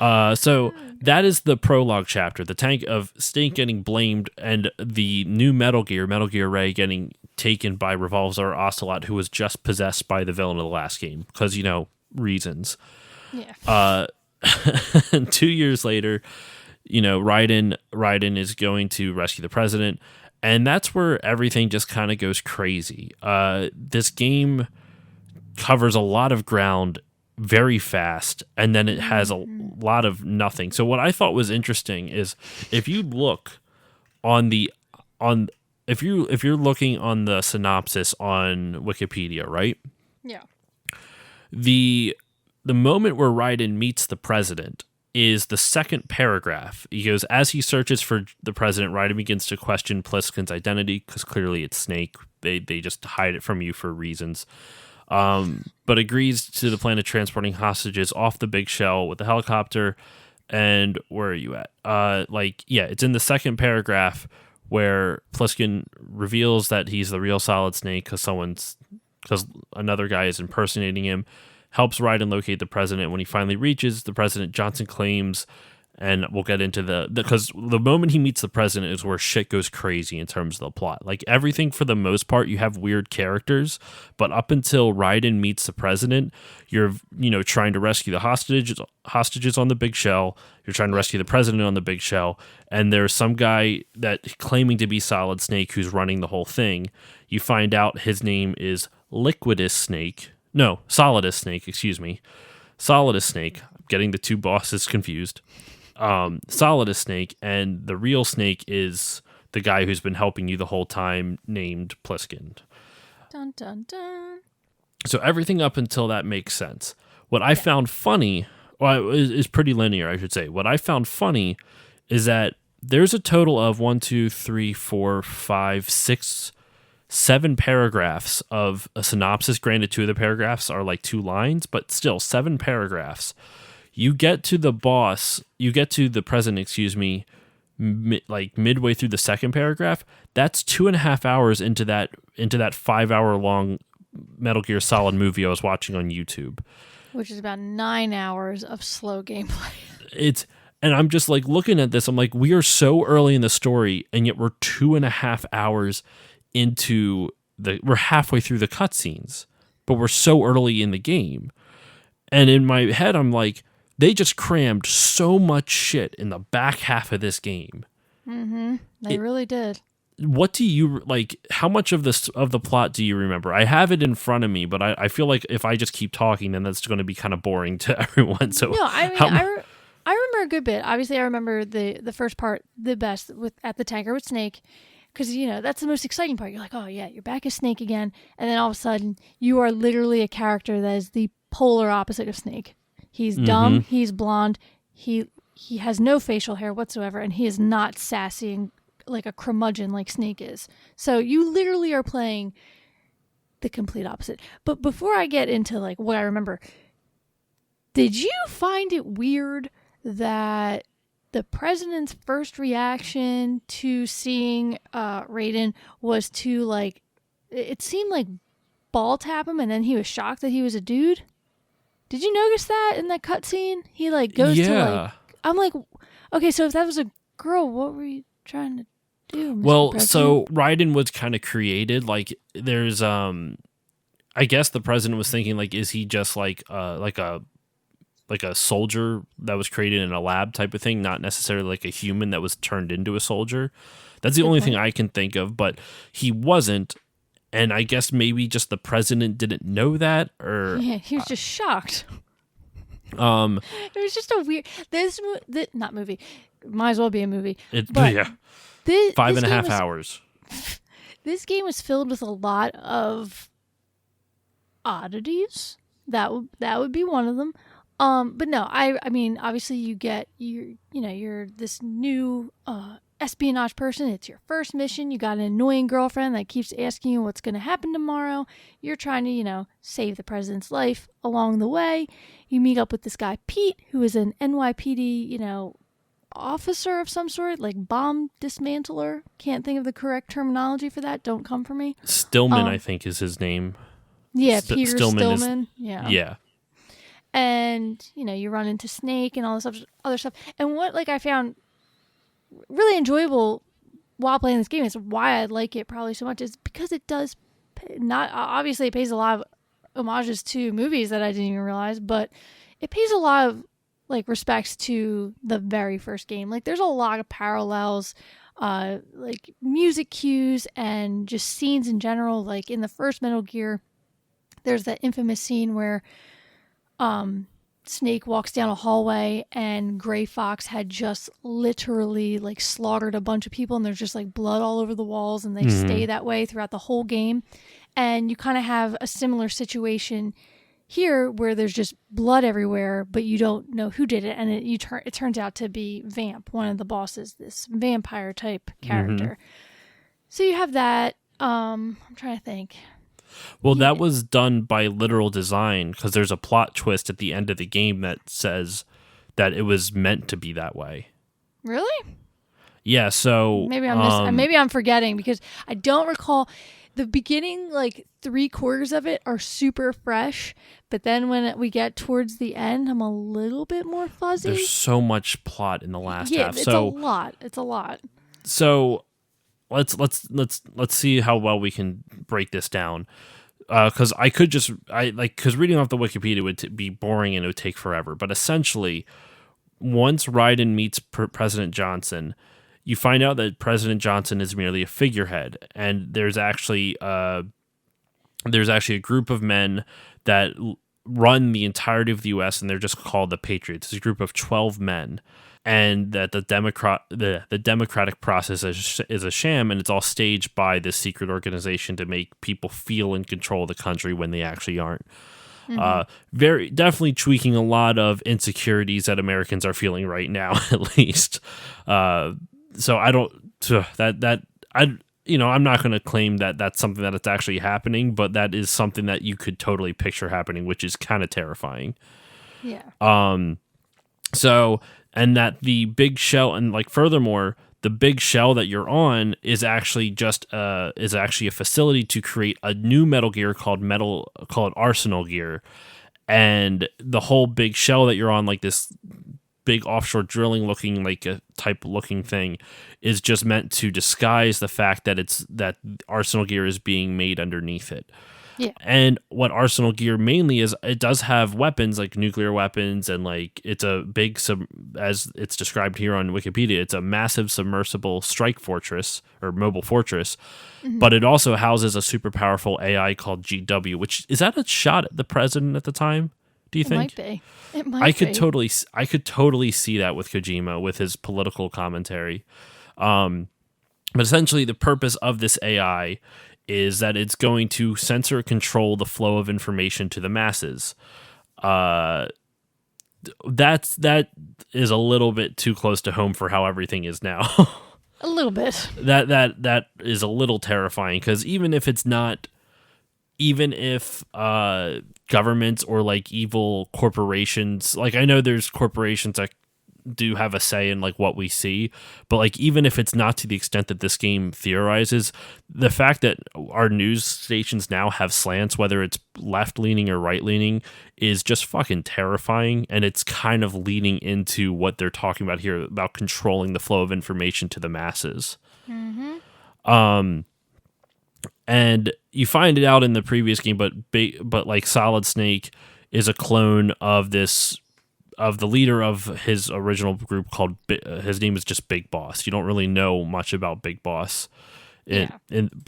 So that is the prologue chapter. The tank of Snake getting blamed, and the new Metal Gear Ray, getting taken by Revolver Ocelot, who was just possessed by the villain of the last game, because, reasons. Yeah. 2 years later, Raiden is going to rescue the president. And that's where everything just kind of goes crazy. This game covers a lot of ground very fast, and then it has a lot of nothing. So what I thought was interesting is, if you look if you're looking on the synopsis on Wikipedia, right? Yeah. The moment where Raiden meets the president is the second paragraph. He goes, as he searches for the president, Raiden begins to question Pliskin's identity, because clearly it's Snake. They just hide it from you for reasons. But agrees to the plan of transporting hostages off the Big Shell with the helicopter. And where are you at? It's in the second paragraph where Pliskin reveals that he's the real Solid Snake because another guy is impersonating him. Helps Raiden locate the president. When he finally reaches the president, Johnson claims, and we'll get into because the moment he meets the president is where shit goes crazy in terms of the plot. Like, everything, for the most part, you have weird characters, but up until Raiden meets the president, you're trying to rescue the hostages on the Big Shell. You're trying to rescue the president on the Big Shell, and there's some guy that claiming to be Solid Snake who's running the whole thing. You find out his name is Liquidus Snake. No, Solidus Snake, excuse me. Solidus Snake. I'm getting the two bosses confused. Solidus Snake, and the real Snake is the guy who's been helping you the whole time, named Pliskin. Dun, dun, dun. So everything up until that makes sense. What I found funny, is pretty linear, I should say. What I found funny is that there's a total of 7 paragraphs of a synopsis. Granted, 2 of the paragraphs are like 2 lines, but still 7 paragraphs. You get to the president, midway through the second paragraph. That's 2.5 hours into that 5-hour long Metal Gear Solid movie I was watching on YouTube, which is about 9 hours of slow gameplay. And I'm just like looking at this. I'm like, we are so early in the story, and yet we're 2.5 hours into we're halfway through the cutscenes, but we're so early in the game. And in my head, I'm like, they just crammed so much shit in the back half of this game. Mm-hmm. They really did. What do you like? How much of the plot do you remember? I have it in front of me, but I feel like if I just keep talking, then that's going to be kind of boring to everyone. So No, I mean, I remember a good bit. Obviously, I remember the first part the best with at the tanker with Snake, because that's the most exciting part. You're like, oh yeah, you're back as Snake again, and then all of a sudden, you are literally a character that is the polar opposite of Snake. He's dumb. He's blonde. He has no facial hair whatsoever, and he is not sassy and like a curmudgeon like Snake is. So you literally are playing the complete opposite. But before I get into like what I remember, did you find it weird that the president's first reaction to seeing Raiden was to like, it seemed like ball tap him, and then he was shocked that he was a dude? Did you notice that in that cutscene? He like goes to like, I'm like, okay, so if that was a girl, what were you trying to do, Mr. Well, President? so Raiden was kind of created like there's I guess the president was thinking like, is he just like a soldier that was created in a lab type of thing, not necessarily like a human that was turned into a soldier. That's the only thing I can think of, but he wasn't. And I guess maybe just the president didn't know that, or Yeah, he was just shocked. It was just a weird. Not movie. Might as well be a movie. Yeah, This 5.5 hours. This game was filled with a lot of oddities. That would be one of them. But no, I mean, obviously you're this new espionage person. It's your first mission. You got an annoying girlfriend that keeps asking you what's going to happen tomorrow. You're trying to, save the president's life along the way. You meet up with this guy, Pete, who is an NYPD, officer of some sort, like bomb dismantler. Can't think of the correct terminology for that. Don't come for me. Stillman, I think, is his name. Yeah, Peter Stillman. Yeah. And, you run into Snake and all this other stuff. And what, I found really enjoyable while playing this game is why I like it probably so much is because it does obviously it pays a lot of homages to movies that I didn't even realize, but it pays a lot of respects to the very first game. There's a lot of parallels, music cues and just scenes in general. In the first Metal Gear, there's that infamous scene where Snake walks down a hallway and Gray Fox had just literally slaughtered a bunch of people, and there's just blood all over the walls, and they stay that way throughout the whole game. And you kind of have a similar situation here where there's just blood everywhere, but you don't know who did it, and it turns out to be Vamp, one of the bosses, this vampire type character. So you have that. I'm trying to think. Well, that was done by literal design, because there's a plot twist at the end of the game that says that it was meant to be that way. Really? Yeah, so maybe I'm forgetting, because I don't recall the beginning. 3/4 of it are super fresh, but then when we get towards the end, I'm a little bit more fuzzy. There's so much plot in the last half. It's a lot. It's a lot. So let's see how well we can break this down. Because because reading off the Wikipedia would be boring and it would take forever. But essentially, once Raiden meets President Johnson, you find out that President Johnson is merely a figurehead, and there's actually a group of men that run the entirety of the U.S., and they're just called the Patriots. It's a group of 12 men. And that the democratic process is a sham, and it's all staged by this secret organization to make people feel in control of the country when they actually aren't. Very definitely tweaking a lot of insecurities that Americans are feeling right now, at least. So I don't I'm not going to claim that that's something that it's actually happening, but that is something that you could totally picture happening, which is kind of terrifying. Yeah. So. And that the big shell, and furthermore, the big shell that you're on is actually a facility to create a new Metal Gear called Arsenal Gear, and the whole big shell that you're on, this big offshore drilling looking a type looking thing, is just meant to disguise the fact that that Arsenal Gear is being made underneath it. Yeah. And what Arsenal gear mainly is, it does have weapons like nuclear weapons, and like it's a big as it's described here on Wikipedia, it's a massive submersible strike fortress or mobile fortress. But it also houses a super powerful AI called GW, which is that a shot at the president at the time? Do you It think? might be. It might I be. could totally see that with Kojima with his political commentary. But essentially, the purpose of this AI is that it's going to censor and control the flow of information to the masses. That is a little bit too close to home for how everything is now. A little bit. That is a little terrifying, because even if governments or like evil corporations, like I know there's corporations that do have a say in like what we see, but like even if it's not to the extent that this game theorizes, the fact that our news stations now have slants, whether it's left leaning or right leaning, is just fucking terrifying. And it's kind of leading into what they're talking about here about controlling the flow of information to the masses. And you find it out in the previous game, but like Solid Snake is a clone of the leader of his original group called his name is just Big Boss. You don't really know much about Big Boss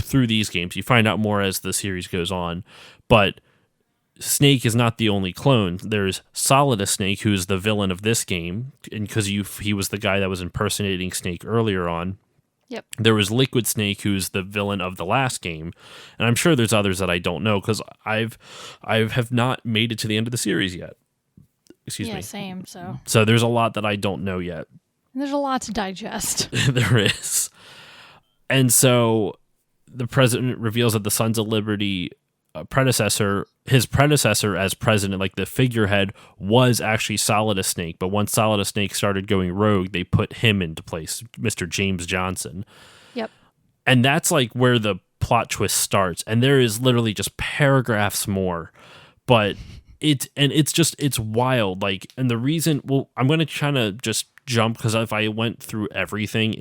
through these games. You find out more as the series goes on, but Snake is not the only clone. There's Solidus Snake, who is the villain of this game, and because he was the guy that was impersonating Snake earlier on. Yep. There was Liquid Snake, who's the villain of the last game, and I'm sure there's others that I don't know because I have not made it to the end of the series yet. Excuse me. Yeah, same. So there's a lot that I don't know yet. There's a lot to digest. There is. And so the president reveals that the Sons of Liberty his predecessor as president, like the figurehead, was actually Solidus Snake. But once Solidus Snake started going rogue, they put him into place, Mr. James Johnson. Yep. And that's like where the plot twist starts. And there is literally just paragraphs more. But it's wild. Like, and the reason, well, I'm going to kind of just jump, because if I went through everything,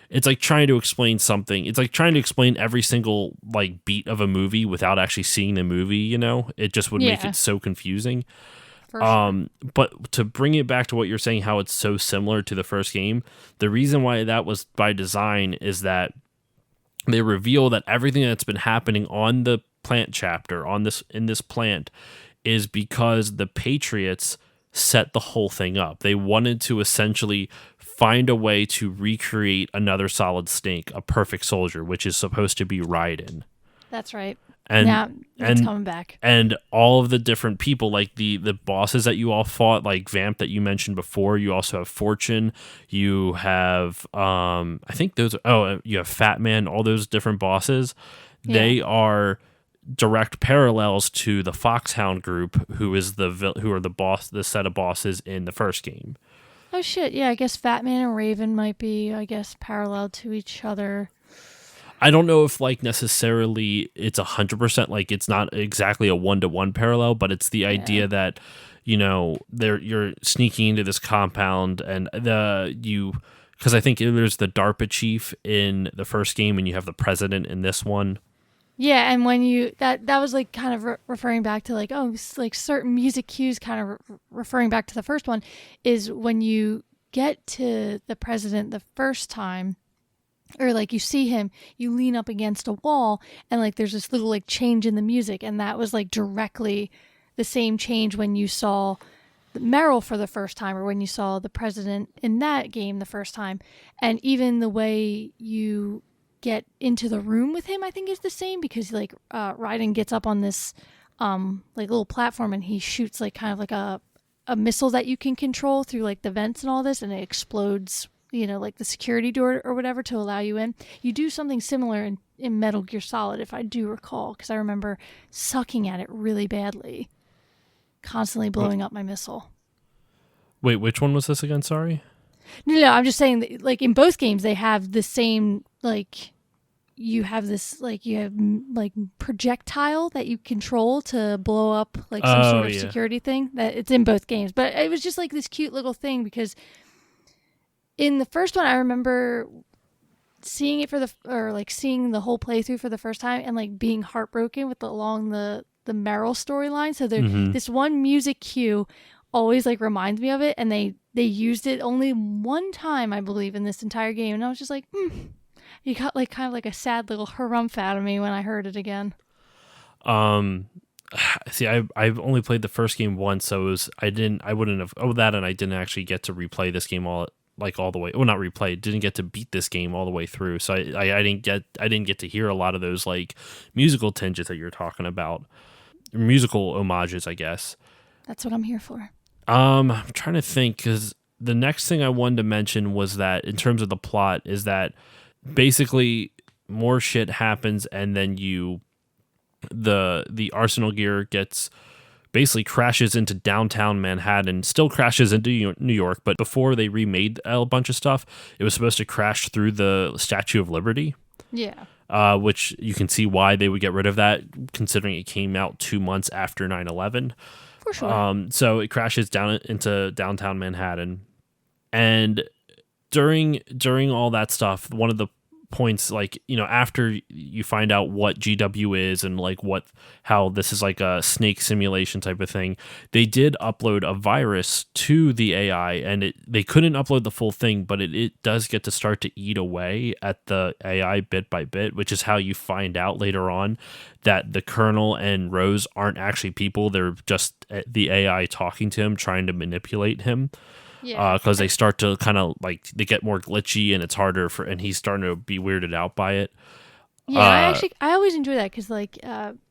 it's like trying to explain something. It's like trying to explain every single like beat of a movie without actually seeing the movie, you know? It just would make it so confusing. For sure. But to bring it back to what you're saying, how it's so similar to the first game, the reason why that was by design is that they reveal that everything that's been happening on the plant chapter in this plant is because the Patriots set the whole thing up. They wanted to essentially find a way to recreate another Solid Snake, a perfect soldier, which is supposed to be Raiden. That's right. And it's coming back. And all of the different people, like the bosses that you all fought, like Vamp that you mentioned before. You also have Fortune. You have I think you have Fat Man. All those different bosses. Yeah. They are direct parallels to the Foxhound group, who are the set of bosses in the first game. Oh shit! Yeah, I guess Fat Man and Raven might be, parallel to each other. I don't know if like necessarily it's 100%, like it's not exactly a 1-to-1 parallel, but it's the idea that, you know, you're sneaking into this compound and because I think there's the DARPA chief in the first game and you have the president in this one. Yeah, and when that was like kind of referring back to like, like certain music cues, kind of referring back to the first one, is when you get to the president the first time, or like you see him, you lean up against a wall and like there's this little like change in the music, and that was like directly the same change when you saw Meryl for the first time, or when you saw the president in that game the first time. And even the way you get into the room with him, I think, is the same, because like Raiden gets up on this like little platform and he shoots like kind of like a missile that you can control through like the vents and all this, and it explodes, you know, like the security door or whatever to allow you in. You do something similar in Metal Gear Solid, if I do recall, because I remember sucking at it really badly, constantly blowing up my missile. Wait, which one was this again? Sorry. No, I'm just saying that, like, in both games they have the same, like, you have this, like, you have like projectile that you control to blow up like some sort of security thing. That it's in both games, but it was just like this cute little thing, because in the first one I remember seeing it seeing the whole playthrough for the first time and like being heartbroken with along the Meryl storyline. So this one music cue always like reminds me of it, and they used it only one time, I believe, in this entire game, and I was just like, you got like kind of like a sad little harumph out of me when I heard it again. See, I've only played the first game once, so I didn't actually get to replay this game all the way. Well, not replay. Didn't get to beat this game all the way through. So I didn't get to hear a lot of those like musical tinges that you're talking about, musical homages, I guess. That's what I'm here for. I'm trying to think, because the next thing I wanted to mention was that in terms of the plot is that basically more shit happens, and then the Arsenal gear basically crashes into downtown Manhattan, still crashes into New York, but before they remade a bunch of stuff, it was supposed to crash through the Statue of Liberty. Yeah. Which you can see why they would get rid of that, considering it came out 2 months after 9/11. For sure. So it crashes down into downtown Manhattan, and during all that stuff, one of the points, like, after you find out what GW is and like how this is like a snake simulation type of thing, they did upload a virus to the AI, and they couldn't upload the full thing, but it does get to start to eat away at the AI bit by bit, which is how you find out later on that the Colonel and Rose aren't actually people. They're just the AI talking to him, trying to manipulate him. Yeah, because they start to kind of like, they get more glitchy, and it's harder and he's starting to be weirded out by it. Yeah, I always enjoy that, because like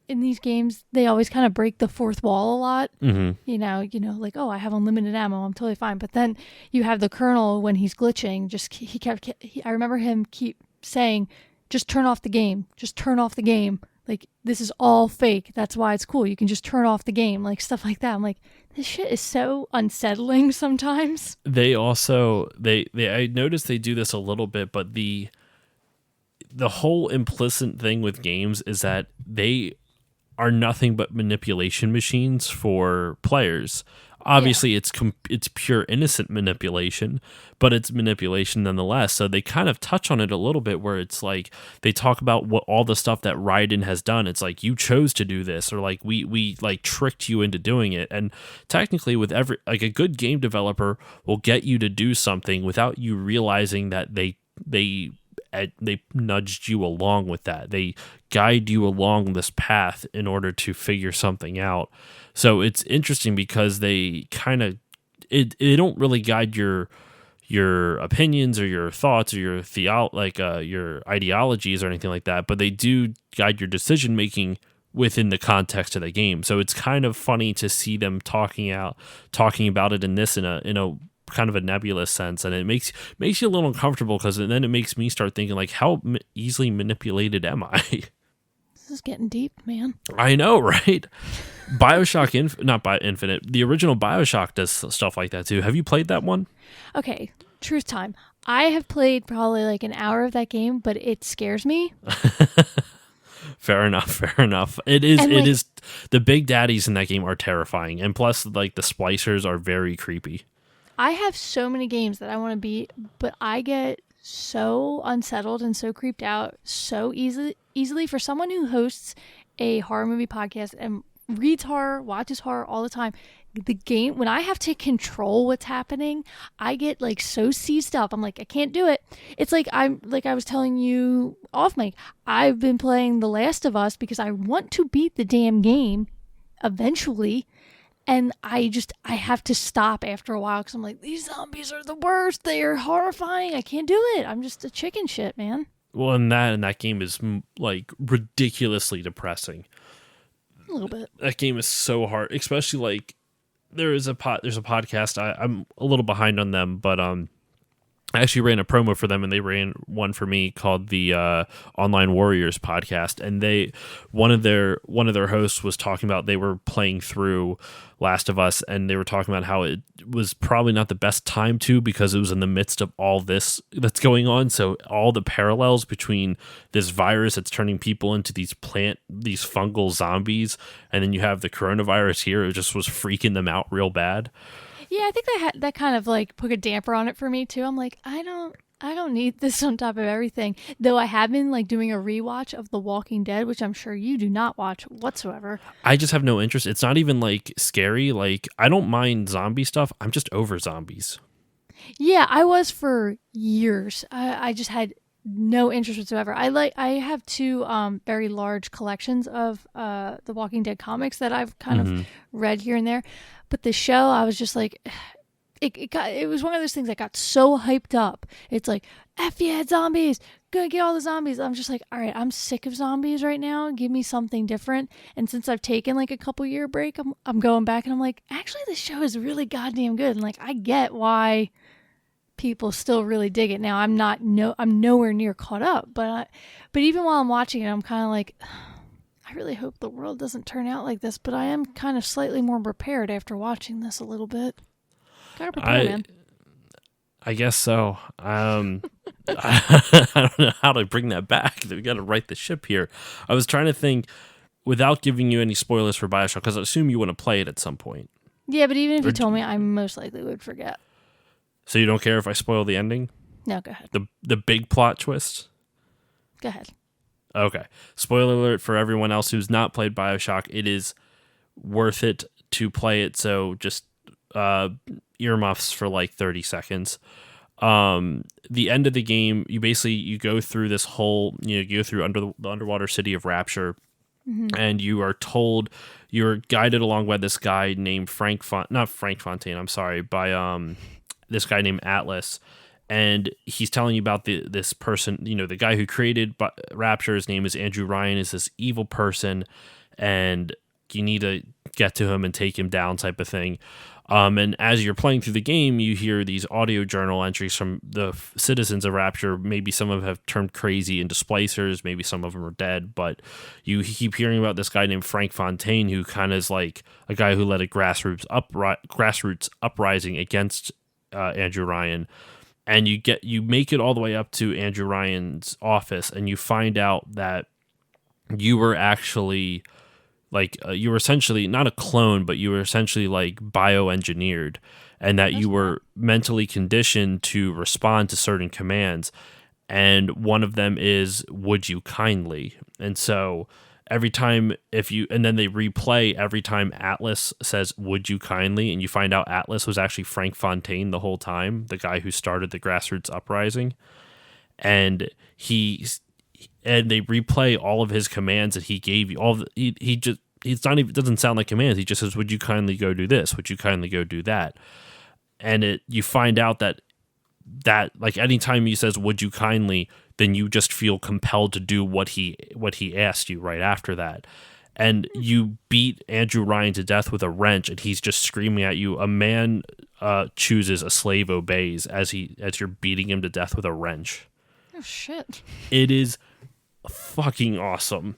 in these games they always kind of break the fourth wall a lot. Mm-hmm. Like, oh, I have unlimited ammo, I'm totally fine. But then you have the Colonel, when he's glitching, I remember him keep saying, just turn off the game, just turn off the game. Like, this is all fake. That's why it's cool. You can just turn off the game, like stuff like that. I'm like, this shit is so unsettling sometimes. They also I noticed they do this a little bit, but the whole implicit thing with games is that they are nothing but manipulation machines for players. Obviously, it's pure innocent manipulation, but it's manipulation nonetheless. So they kind of touch on it a little bit, where it's like they talk about what all the stuff that Raiden has done. It's like, you chose to do this, or like we like tricked you into doing it. And technically, with a good game developer will get you to do something without you realizing that they nudged you along with that. They guide you along this path in order to figure something out. So it's interesting, because they kind of they don't really guide your opinions or your thoughts or your your ideologies or anything like that, but they do guide your decision making within the context of the game. So it's kind of funny to see them talking about it in a kind of a nebulous sense, and it makes you a little uncomfortable, because then it makes me start thinking, like, how easily manipulated am I? This is getting deep, man. I know, right? BioShock Infinite, the original BioShock does stuff like that too. Have you played that one? Okay, truth time. I have played probably like an hour of that game, but it scares me. Fair enough. It is the big daddies in that game are terrifying, and plus like the splicers are very creepy. I have so many games that I want to beat, but I get so unsettled and so creeped out so easily. For someone who hosts a horror movie podcast and reads horror, watches horror all the time, the game, when I have to control what's happening, I get like so seized up. I'm like, I can't do it. It's like I was telling you off mic, I've been playing The Last of Us because I want to beat the damn game eventually. And I have to stop after a while, because I'm like, these zombies are the worst. They are horrifying. I can't do it. I'm just a chicken shit, man. Well, and that game is like ridiculously depressing. A little bit. That game is so hard, especially like there's a podcast. I'm a little behind on them, but I actually ran a promo for them, and they ran one for me called the Online Warriors podcast. And one of their hosts was talking about, they were playing through Last of Us, and they were talking about how it was probably not the best time to, because it was in the midst of all this that's going on. So all the parallels between this virus that's turning people into these fungal zombies, and then you have the coronavirus here, it just was freaking them out real bad. Yeah, I think that kind of like put a damper on it for me too. I'm like, I I don't need this on top of everything. Though I have been like doing a rewatch of The Walking Dead, which I'm sure you do not watch whatsoever. I just have no interest. It's not even like scary. Like, I don't mind zombie stuff. I'm just over zombies. Yeah, I was for years. I just had no interest whatsoever. I have two very large collections of The Walking Dead comics that I've kind of read here and there, but the show I was just like, it was one of those things that got so hyped up. It's like, F yeah, zombies, gonna get all the zombies. I'm just like, all right, I'm sick of zombies right now. Give me something different. And since I've taken like a couple year break, I'm going back and I'm like, actually, this show is really goddamn good. And like, I get why people still really dig it. Now I'm nowhere near caught up, but even while I'm watching it, I'm kind of like, I really hope the world doesn't turn out like this, but I am kind of slightly more prepared after watching this a little bit. Gotta prepare, man. I guess so. I don't know how to bring that back. We got to right the ship here. I was trying to think, without giving you any spoilers for BioShock, because I assume you want to play it at some point. Yeah, but even if you told me, I most likely would forget. So you don't care if I spoil the ending? No, go ahead. The big plot twist? Go ahead. Okay. Spoiler alert for everyone else who's not played BioShock. It is worth it to play it, so just earmuffs for like 30 seconds. The end of the game, you go through this whole, you go through the underwater city of Rapture, and you are told, you're guided along by this guy named not Frank Fontaine, I'm sorry, by this guy named Atlas, and he's telling you about this person, the guy who created Rapture. His name is Andrew Ryan, is this evil person, and you need to get to him and take him down, type of thing. And as you're playing through the game, you hear these audio journal entries from the citizens of Rapture. Maybe some of them have turned crazy and displacers. Maybe some of them are dead. But you keep hearing about this guy named Frank Fontaine, who kind of is like a guy who led a grassroots uprising against Andrew Ryan. And you make it all the way up to Andrew Ryan's office, and you find out that you were actually... you were essentially not a clone, but you were essentially like bioengineered, and that you were mentally conditioned to respond to certain commands. And one of them is, would you kindly? And so every time and then they replay every time Atlas says, would you kindly? And you find out Atlas was actually Frank Fontaine the whole time, the guy who started the grassroots uprising. And they replay all of his commands that he gave you. It doesn't sound like commands. He just says, would you kindly go do this? Would you kindly go do that? And you find out that like anytime he says, would you kindly, then you just feel compelled to do what he asked you right after that. And you beat Andrew Ryan to death with a wrench, and he's just screaming at you, a man chooses, a slave obeys, as you're beating him to death with a wrench. Oh, shit. It is fucking awesome.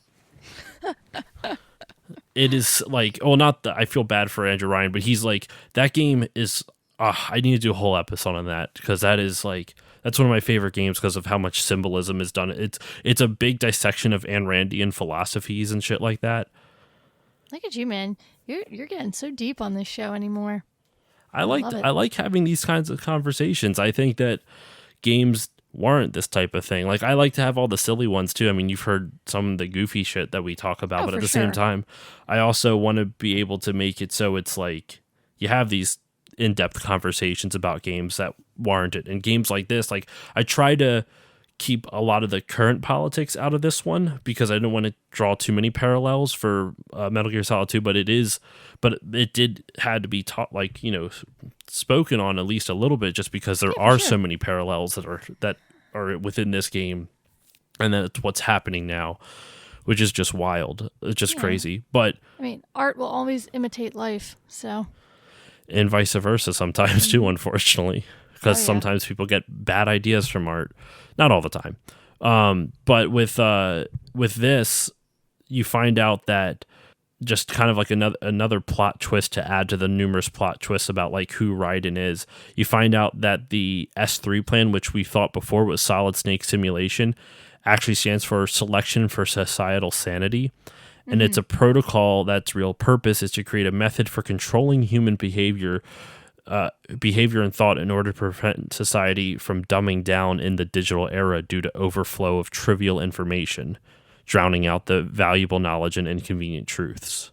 It is like, not that I feel bad for Andrew Ryan, but he's like, that game is, I need to do a whole episode on that, because that is like, that's one of my favorite games because of how much symbolism is done. It's a big dissection of Ayn Randian philosophies and shit like that. Look at you, man. You're getting so deep on this show anymore. I like having these kinds of conversations. I think that games warrant this type of thing. Like, I like to have all the silly ones too. I mean, you've heard some of the goofy shit that we talk about, but at the same time, I also want to be able to make it so it's like you have these in-depth conversations about games that warrant it. And games like this, like, I try to keep a lot of the current politics out of this one because I don't want to draw too many parallels for Metal Gear Solid 2, but it had to be taught, like, spoken on at least a little bit, just because there are so many parallels that are within this game, and that's what's happening now, which is just wild. It's just crazy. But I mean, art will always imitate life, so, and vice versa sometimes too, unfortunately, because sometimes people get bad ideas from art. Not all the time. But with this, you find out that, just kind of like another plot twist to add to the numerous plot twists about like who Raiden is. You find out that the S3 plan, which we thought before was Solid Snake Simulation, actually stands for Selection for Societal Sanity. And it's a protocol that's real purpose is to create a method for controlling human behavior behavior and thought in order to prevent society from dumbing down in the digital era due to overflow of trivial information, drowning out the valuable knowledge and inconvenient truths.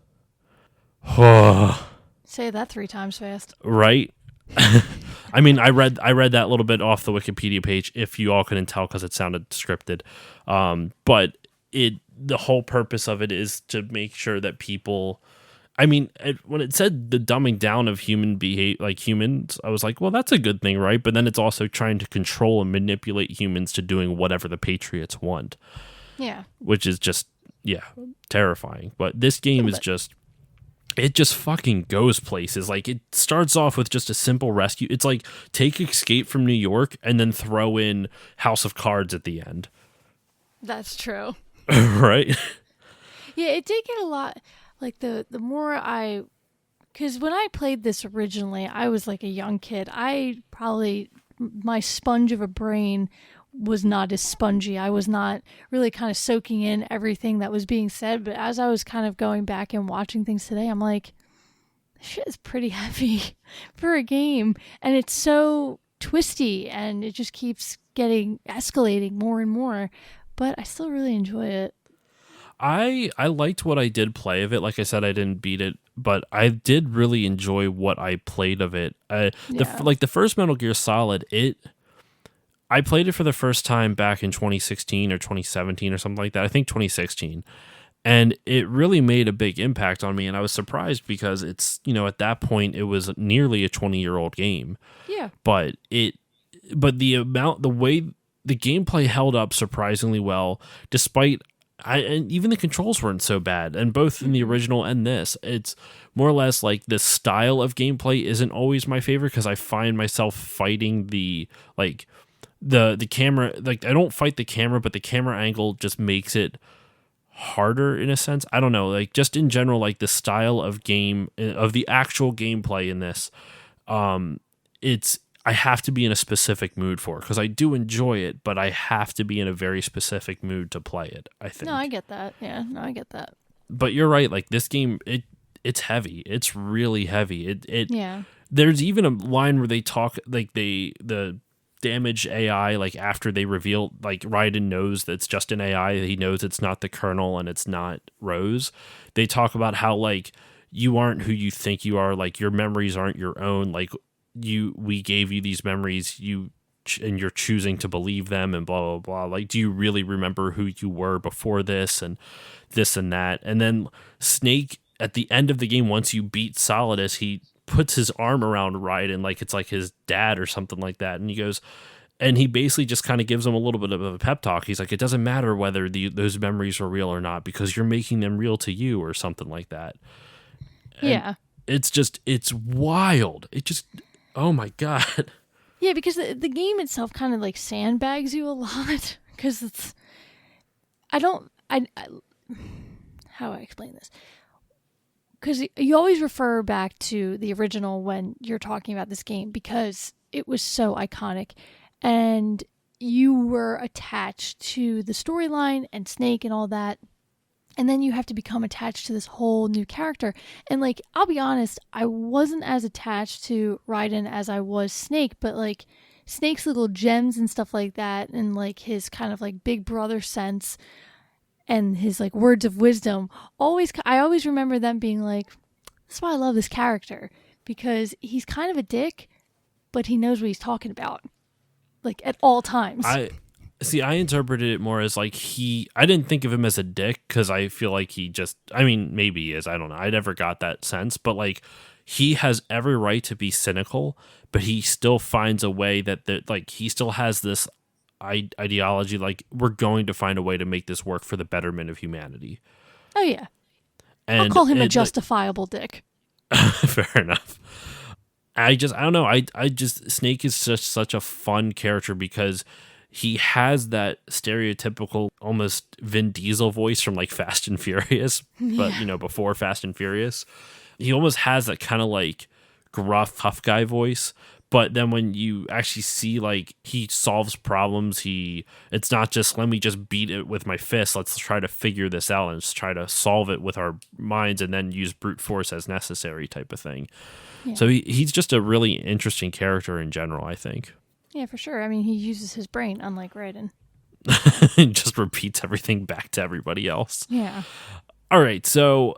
Say that 3 times fast. Right? I mean, I read that little bit off the Wikipedia page, if you all couldn't tell because it sounded scripted. But the whole purpose of it is to make sure that people... I mean, when it said the dumbing down of human behavior, like humans, I was like, well, that's a good thing, right? But then it's also trying to control and manipulate humans to doing whatever the Patriots want. Yeah. Which is just, terrifying. But this game is just... It just fucking goes places. Like, it starts off with just a simple rescue. It's like, take Escape from New York and then throw in House of Cards at the end. That's true. Right? Yeah, it did get a lot... Like, the more I... Because when I played this originally, I was like a young kid. My sponge of a brain was not as spongy. I was not really kind of soaking in everything that was being said. But as I was kind of going back and watching things today, I'm like, this shit is pretty heavy for a game. And it's so twisty, and it just keeps escalating more and more. But I still really enjoy it. I liked what I did play of it. Like I said, I didn't beat it, but I did really enjoy what I played of it. The first Metal Gear Solid, I played it for the first time back in 2016 or 2017 or something like that. I think 2016. And it really made a big impact on me. And I was surprised because it's, at that point, it was nearly a 20-year-old game. Yeah. But the way the gameplay held up surprisingly well, despite... and even the controls weren't so bad, and both in the original and this, it's more or less like the style of gameplay isn't always my favorite because I find myself fighting the camera. Like, I don't fight the camera, but the camera angle just makes it harder in a sense. I don't know, like, just in general, like the style of the actual gameplay in this, I have to be in a specific mood for it because I do enjoy it, but I have to be in a very specific mood to play it, I think. No, I get that. Yeah, no, I get that. But you're right. Like, this game, it's heavy. It's really heavy. Yeah. There's even a line where they talk, like, the damage AI, like, after they reveal, like, Raiden knows that's just an AI. He knows it's not the Colonel and it's not Rose. They talk about how, like, you aren't who you think you are. Like, your memories aren't your own. Like, we gave you these memories, and you're choosing to believe them, and blah blah blah. Like, do you really remember who you were before this and that? And then Snake at the end of the game, once you beat Solidus, he puts his arm around Raiden like it's like his dad or something like that, and he goes, and he basically just kind of gives him a little bit of a pep talk. He's like, it doesn't matter whether those memories are real or not because you're making them real to you, or something like that. And yeah, it's wild. It just... Oh my god. Yeah, because the game itself kind of like sandbags you a lot because it's... how do I explain this? Because you always refer back to the original when you're talking about this game because it was so iconic and you were attached to the storyline and Snake and all that. And then you have to become attached to this whole new character. And, like, I'll be honest, I wasn't as attached to Raiden as I was Snake, but, like, Snake's little gems and stuff like that, and, like, his kind of, like, big brother sense and his, like, words of wisdom, I always remember them being like, that's why I love this character, because he's kind of a dick, but he knows what he's talking about, like, at all times. I interpreted it more as like I didn't think of him as a dick because I feel like maybe he is. I don't know. I never got that sense, but like he has every right to be cynical, but he still finds a way that like he still has this ideology. Like, we're going to find a way to make this work for the betterment of humanity. Oh yeah. And I'll call him a justifiable dick. Fair enough. I don't know. Snake is such a fun character because he has that stereotypical, almost Vin Diesel voice from like Fast and Furious, but before Fast and Furious. He almost has that kind of like gruff, tough guy voice, But then when you actually see like he solves problems, it's not just let me just beat it with my fist. Let's try to figure this out and let's try to solve it with our minds and then use brute force as necessary type of thing. Yeah. So he's just a really interesting character in general, I think. Yeah, for sure. I mean, he uses his brain, unlike Raiden. Just repeats everything back to everybody else. Yeah. All right, so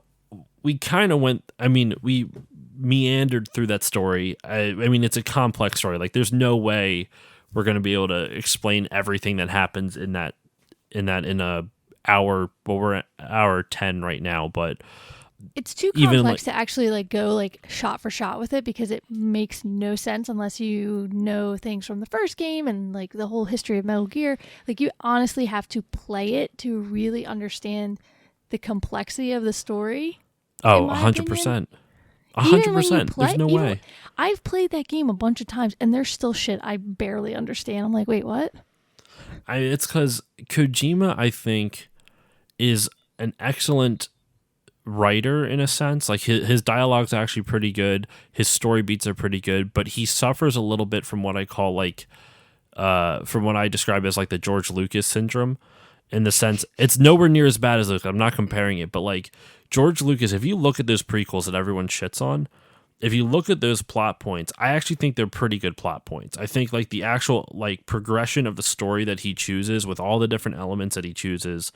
we kind of we meandered through that story. I mean, it's a complex story. Like, there's no way we're going to be able to explain everything that happens in a hour. Well, we're at hour 10 right now, but it's too complex to actually like go like shot for shot with it, because it makes no sense unless you know things from the first game and like the whole history of Metal Gear. Like, you honestly have to play it to really understand the complexity of the story. Oh, 100%. 100%. There's no way. I've played that game a bunch of times and there's still shit I barely understand. I'm like, wait, what? It's because Kojima, I think, is an excellent writer in a sense. Like, his dialogue's actually pretty good. His story beats are pretty good, but he suffers a little bit from what I call like, from what I describe as like the George Lucas syndrome, in the sense it's nowhere near as bad as Lucas. I'm not comparing it, but like George Lucas, if you look at those prequels that everyone shits on, if you look at those plot points, I actually think they're pretty good plot points. I think like the actual like progression of the story that he chooses with all the different elements that he chooses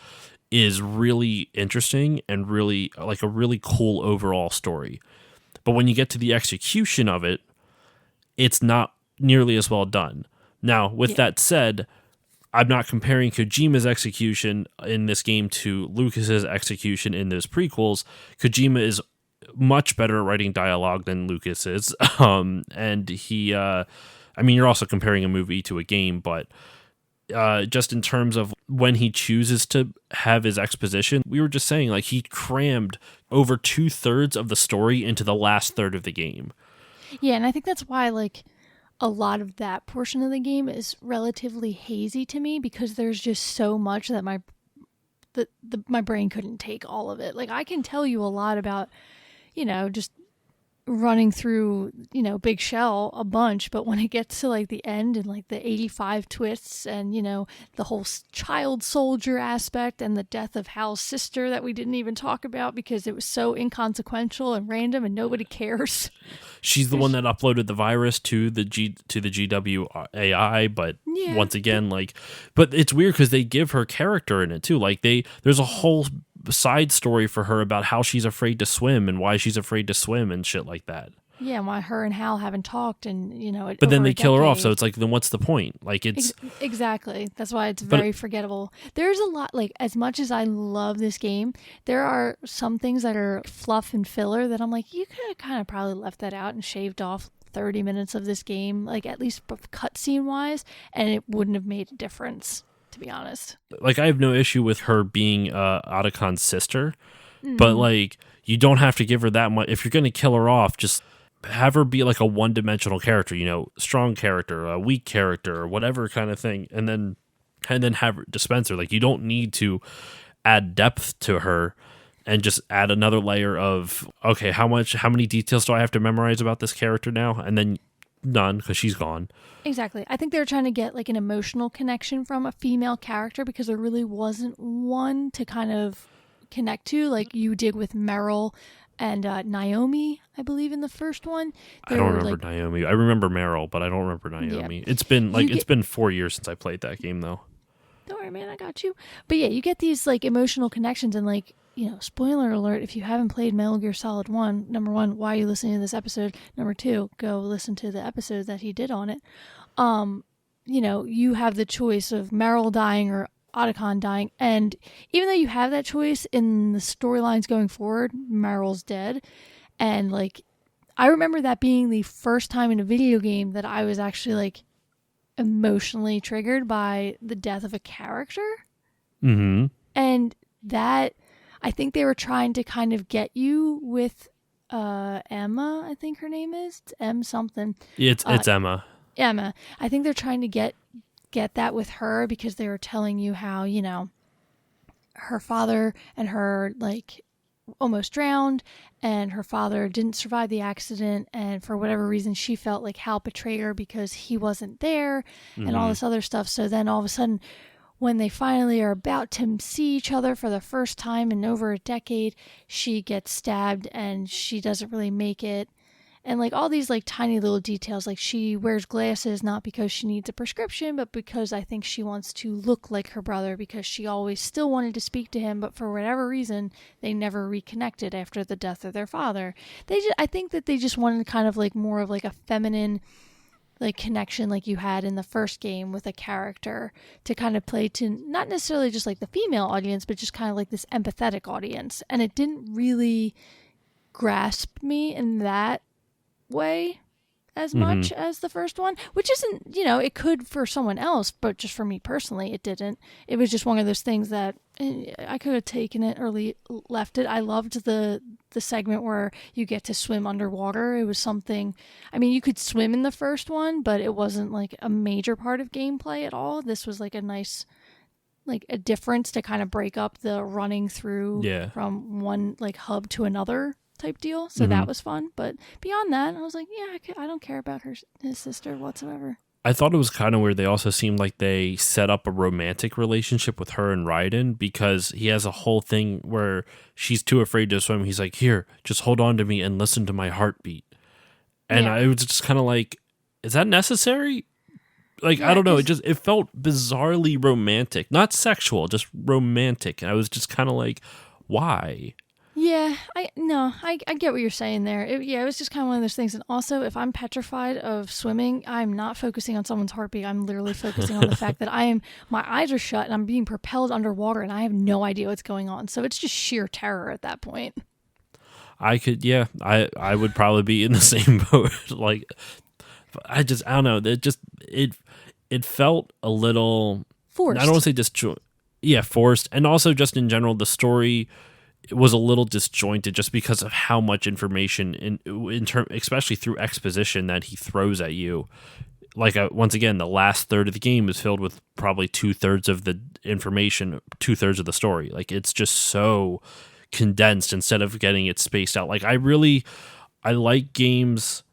is really interesting and really like a really cool overall story. But when you get to the execution of it, it's not nearly as well done. Now, with that said, I'm not comparing Kojima's execution in this game to Lucas's execution in those prequels. Kojima is much better at writing dialogue than Lucas is. And he, I mean, you're also comparing a movie to a game, but just in terms of when he chooses to have his exposition, we were just saying, like, he crammed over 2/3 of the story into the last third of the game. Yeah, and I think that's why, like, a lot of that portion of the game is relatively hazy to me, because there's just so much that my brain couldn't take all of it. Like, I can tell you a lot about, just running through, Big Shell a bunch, but when it gets to like the end and like the 85 twists and, the whole child soldier aspect and the death of Hal's sister that we didn't even talk about because it was so inconsequential and random and nobody cares. She's the one that uploaded the virus to the GWAI, but once again, but it's weird because they give her character in it too. Like, there's a whole side story for her about how she's afraid to swim and why she's afraid to swim and shit like that. Yeah, and why her and Hal haven't talked, and but then they kill her off, so it's like, then what's the point? Like, it's exactly, that's why it's very forgettable. There's a lot, like, as much as I love this game, there are some things that are fluff and filler that I'm like, you could have kind of probably left that out and shaved off 30 minutes of this game, like, at least cutscene wise, and it wouldn't have made a difference, to be honest. Like, I have no issue with her being Otacon's sister, but like, you don't have to give her that much. If you're going to kill her off, just have her be like a one-dimensional character, strong character, a weak character, or whatever kind of thing, and then have her dispense her. Like, you don't need to add depth to her and just add another layer of, okay, how many details do I have to memorize about this character now? And then none, because she's gone. Exactly. I think they were trying to get like an emotional connection from a female character, because there really wasn't one to kind of connect to, like you did with Meryl and Naomi, I believe, in the first one. I don't remember Naomi. I remember Meryl, but I don't remember Naomi. Yeah. It's been 4 years since I played that game, though. Don't worry, man, I got you. But yeah, you get these like emotional connections, and like, spoiler alert, if you haven't played Metal Gear Solid 1, number one, why are you listening to this episode? Number two, go listen to the episodes that he did on it. You have the choice of Meryl dying or Otacon dying, and even though you have that choice in the storylines going forward, Meryl's dead. And like, I remember that being the first time in a video game that I was actually like emotionally triggered by the death of a character. Mm-hmm. And that, I think they were trying to kind of get you with Emma, I think her name is. It's M something. Yeah, it's Emma. Emma. I think they're trying to get that with her, because they were telling you how, her father and her, like, almost drowned, and her father didn't survive the accident, and for whatever reason she felt like Hal betrayed her because he wasn't there, and all this other stuff. So then all of a sudden, when they finally are about to see each other for the first time in over a decade, she gets stabbed and she doesn't really make it. And like all these like tiny little details, like she wears glasses not because she needs a prescription, but because I think she wants to look like her brother, because she always still wanted to speak to him, but for whatever reason, they never reconnected after the death of their father. I think that they just wanted kind of like more of like a feminine like connection like you had in the first game with a character to kind of play to not necessarily just like the female audience, but just kind of like this empathetic audience. And it didn't really grasp me in that way as much as the first one, which isn't, it could for someone else, but just for me personally, it didn't. It was just one of those things that I could have taken it or left it. I loved the segment where you get to swim underwater. It was something, I mean, you could swim in the first one, but it wasn't like a major part of gameplay at all. This was like a nice, like a difference to kind of break up the running through from one like hub to another type deal. So that was fun. But beyond that, I was like, I don't care about his sister whatsoever. I thought it was kind of weird. They also seemed like they set up a romantic relationship with her and Raiden, because he has a whole thing where she's too afraid to swim. He's like, here, just hold on to me and listen to my heartbeat. And I was just kind of like, is that necessary? Like, I don't know. It felt bizarrely romantic, not sexual, just romantic. And I was just kind of like, why? Yeah, I get what you're saying there. It was just kind of one of those things. And also, if I'm petrified of swimming, I'm not focusing on someone's heartbeat. I'm literally focusing on the fact that my eyes are shut and I'm being propelled underwater and I have no idea what's going on. So it's just sheer terror at that point. I would probably be in the same boat. Like, I don't know. It felt a little forced. I don't want to say disjointed. Yeah, forced. And also just in general, the story, it was a little disjointed just because of how much information in term, especially through exposition, that he throws at you. Like, once again, the last third of the game is filled with probably 2/3 of the information, 2/3 of the story. Like, it's just so condensed instead of getting it spaced out. Like, I like games.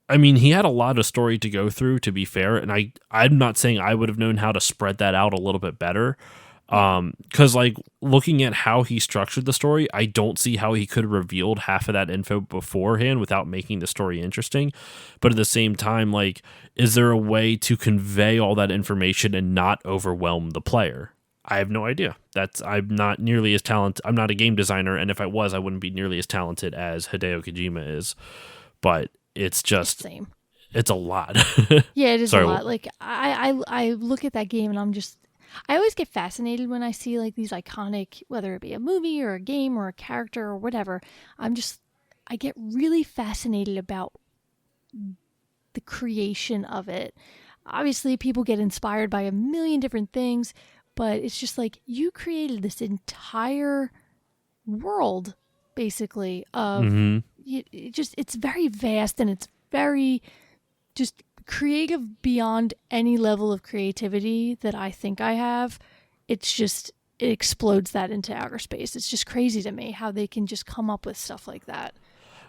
I mean, he had a lot of story to go through, to be fair, and I'm not saying I would have known how to spread that out a little bit better. Because like looking at how he structured the story, I don't see how he could have revealed half of that info beforehand without making the story interesting. But at the same time, like, is there a way to convey all that information and not overwhelm the player? I have no idea. I'm not nearly as talented. I'm not a game designer, and if I was, I wouldn't be nearly as talented as Hideo Kojima is. But it's just same. It's a lot. Yeah, it is a lot. Like I look at that game and I always get fascinated when I see like these iconic, whether it be a movie or a game or a character or whatever. I get really fascinated about the creation of it. Obviously, people get inspired by a million different things, but it's just like you created this entire world, basically, of it's very vast and it's very just creative beyond any level of creativity that I think I have. It explodes that into outer space. It's just crazy to me how they can just come up with stuff like that.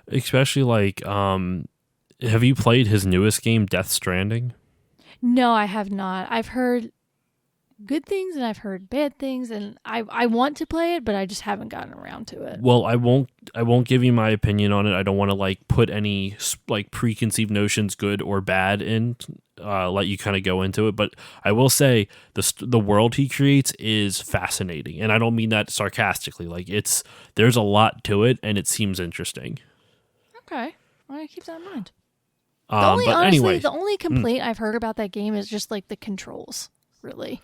Especially like, have you played his newest game, Death Stranding? No, I have not. I've heard good things and I've heard bad things, and I want to play it, but I just haven't gotten around to it. Well, I won't give you my opinion on it. I don't want to like put any like preconceived notions, good or bad, in. Let you kind of go into it, but I will say the world he creates is fascinating, and I don't mean that sarcastically. Like, there's a lot to it, and it seems interesting. Okay, I'm gonna keep that in mind. The only complaint I've heard about that game is just like the controls, really.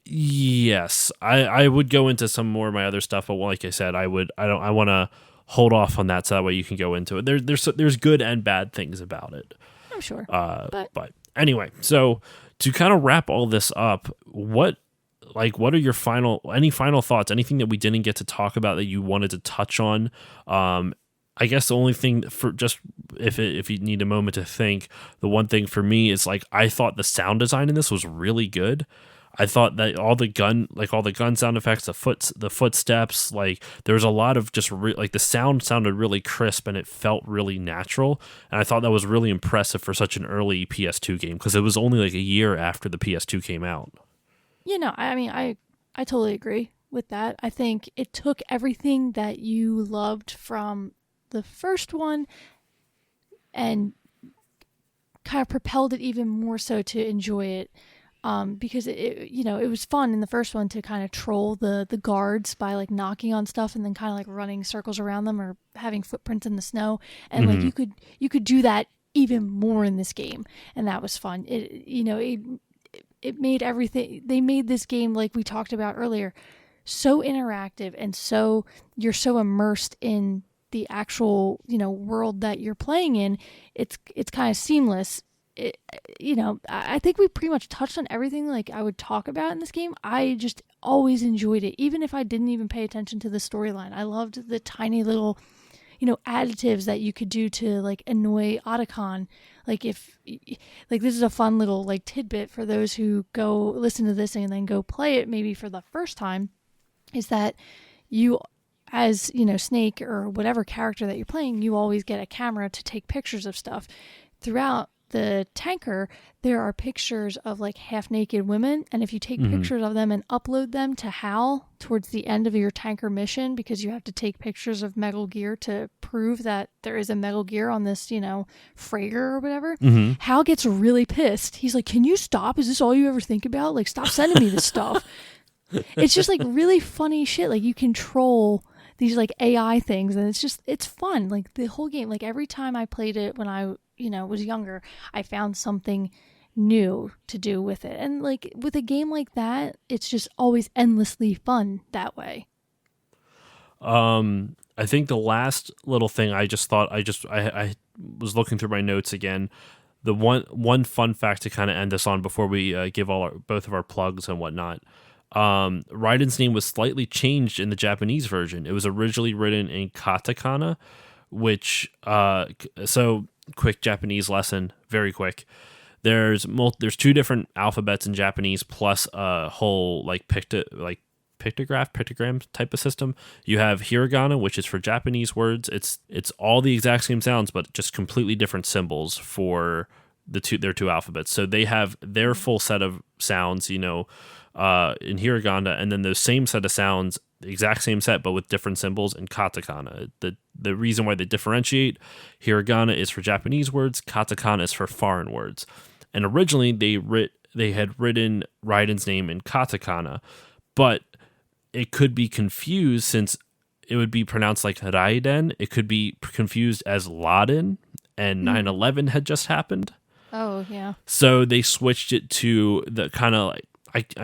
Yes, I would go into some more of my other stuff, but like I said, I want to hold off on that so that way you can go into it. There's good and bad things about it. I'm sure. But anyway, so to kind of wrap all this up, what are your final thoughts? Anything that we didn't get to talk about that you wanted to touch on? I guess the only thing for just if you need a moment to think, the one thing for me is like I thought the sound design in this was really good. I thought that all the gun sound effects, the footsteps, like there was a lot of just like the sound sounded really crisp and it felt really natural. And I thought that was really impressive for such an early PS2 game because it was only like a year after the PS2 came out. I mean, I totally agree with that. I think it took everything that you loved from the first one and kind of propelled it even more so to enjoy it. Because it was fun in the first one to kind of troll the guards by like knocking on stuff and then kind of like running circles around them or having footprints in the snow, and like you could do that even more in this game, and that was fun. It made everything. They made this game, like we talked about earlier, so interactive and so you're so immersed in the actual world that you're playing in. It's kind of seamless. I think we pretty much touched on everything like I would talk about in this game. I just always enjoyed it, even if I didn't even pay attention to the storyline. I loved the tiny little, additives that you could do to like annoy Otacon. Like this is a fun little like tidbit for those who go listen to this and then go play it maybe for the first time, is that you, as Snake or whatever character that you're playing, you always get a camera to take pictures of stuff. Throughout the tanker, there are pictures of like half naked women, and if you take pictures of them and upload them to HAL towards the end of your tanker mission, because you have to take pictures of Metal Gear to prove that there is a Metal Gear on this freighter or whatever, HAL gets really pissed. He's like, can you stop? Is this all you ever think about? Like, stop sending me this stuff. It's just like really funny shit. Like, you control these like AI things, and it's fun. Like the whole game, like every time I played it when I was younger, I found something new to do with it. And like with a game like that, it's just always endlessly fun that way. I think the last little thing I was looking through my notes again. The one fun fact to kind of end this on before we give both of our plugs and whatnot. Raiden's name was slightly changed in the Japanese version. It was originally written in katakana, which so quick Japanese lesson, very quick. There's two different alphabets in Japanese plus a whole pictogram type of system. You have hiragana, which is for Japanese words. It's all the exact same sounds, but just completely different symbols for their two alphabets. So they have their full set of sounds, in hiragana, and then those same set of sounds, the exact same set, but with different symbols in katakana. The reason why they differentiate, hiragana is for Japanese words, katakana is for foreign words. And originally they had written Raiden's name in katakana, but it could be confused since it would be pronounced like Raiden. It could be confused as Laden, and 9/11 had just happened. Oh, yeah. So they switched it to the kind of like,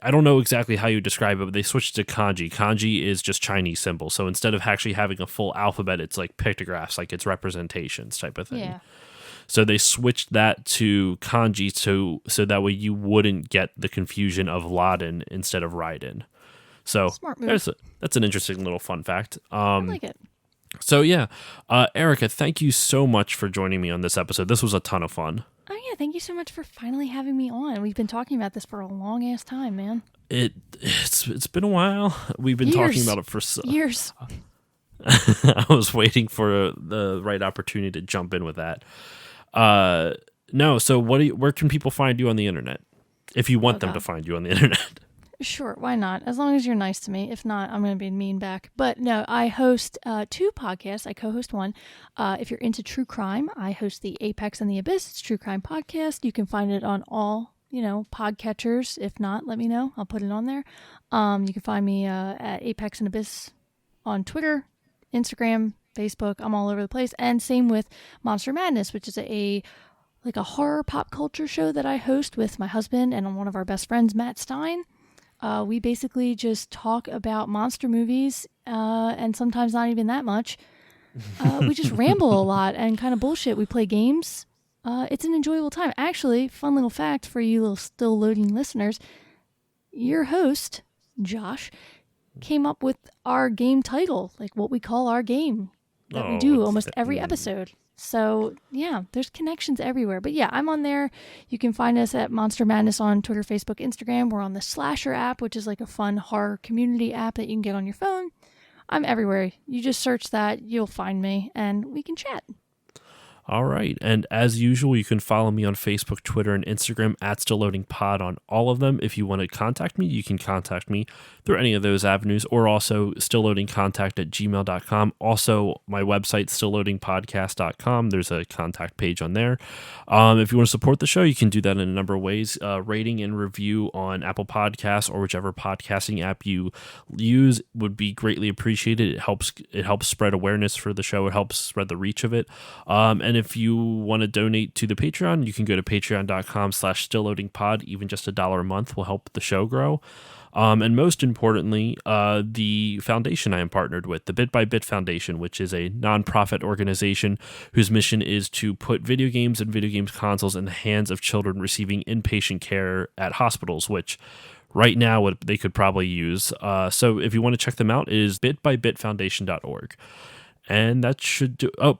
I don't know exactly how you describe it, but they switched to kanji. Kanji is just Chinese symbols. So instead of actually having a full alphabet, it's like pictographs, like it's representations type of thing. Yeah. So they switched that to kanji so that way you wouldn't get the confusion of Laden instead of Raiden. So that's an interesting little fun fact. I like it. So yeah, Erica, thank you so much for joining me on this episode. This was a ton of fun. Oh yeah, thank you so much for finally having me on. We've been talking about this for a long ass time, man. It's been a while. We've been talking about it for years. I was waiting for the right opportunity to jump in with that. No, so where can people find you on the internet? If you want them to find you on the internet. Sure, why not? As long as you're nice to me. If not, I'm going to be mean back. But no, I host two podcasts. I co-host one. If you're into true crime, I host the Apex and the Abyss. It's True Crime Podcast. You can find it on all, podcatchers. If not, let me know. I'll put it on there. You can find me at Apex and Abyss on Twitter, Instagram, Facebook. I'm all over the place. And same with Monster Madness, which is a horror pop culture show that I host with my husband and one of our best friends, Matt Stein. We basically just talk about monster movies, and sometimes not even that much. We just ramble a lot and kind of bullshit. We play games. It's an enjoyable time. Actually, fun little fact for you little still loading listeners, your host, Josh, came up with our game title, like what we call our game that we do almost every episode. So, yeah, there's connections everywhere. But yeah, I'm on there. You can find us at Monster Madness on Twitter, Facebook, Instagram. We're on the Slasher app, which is like a fun horror community app that you can get on your phone. I'm everywhere. You just search that, you'll find me, and we can chat. All right. And as usual, you can follow me on Facebook, Twitter, and Instagram at StillLoadingPod on all of them. If you want to contact me, you can contact me through any of those avenues, or also stillloadingcontact@gmail.com. Also, my website, stillloadingpodcast.com. There's a contact page on there. If you want to support the show, you can do that in a number of ways. Rating and review on Apple Podcasts or whichever podcasting app you use would be greatly appreciated. It helps spread awareness for the show. It helps spread the reach of it. And if you want to donate to the Patreon, you can go to patreon.com/stillloadingpod. Even just $1 a month will help the show grow. And most importantly, the foundation I am partnered with, the Bit by Bit Foundation, which is a nonprofit organization whose mission is to put video games and video games consoles in the hands of children receiving inpatient care at hospitals, which right now what they could probably use. So if you want to check them out, it is bitbybitfoundation.org. And that should do... Oh,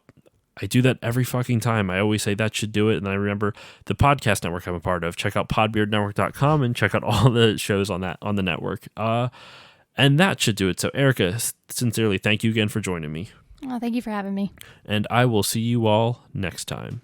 I do that every fucking time. I always say that should do it. And then I remember the podcast network I'm a part of. Check out podbeardnetwork.com and check out all the shows on the network. And that should do it. So Erica, sincerely, thank you again for joining me. Oh, thank you for having me. And I will see you all next time.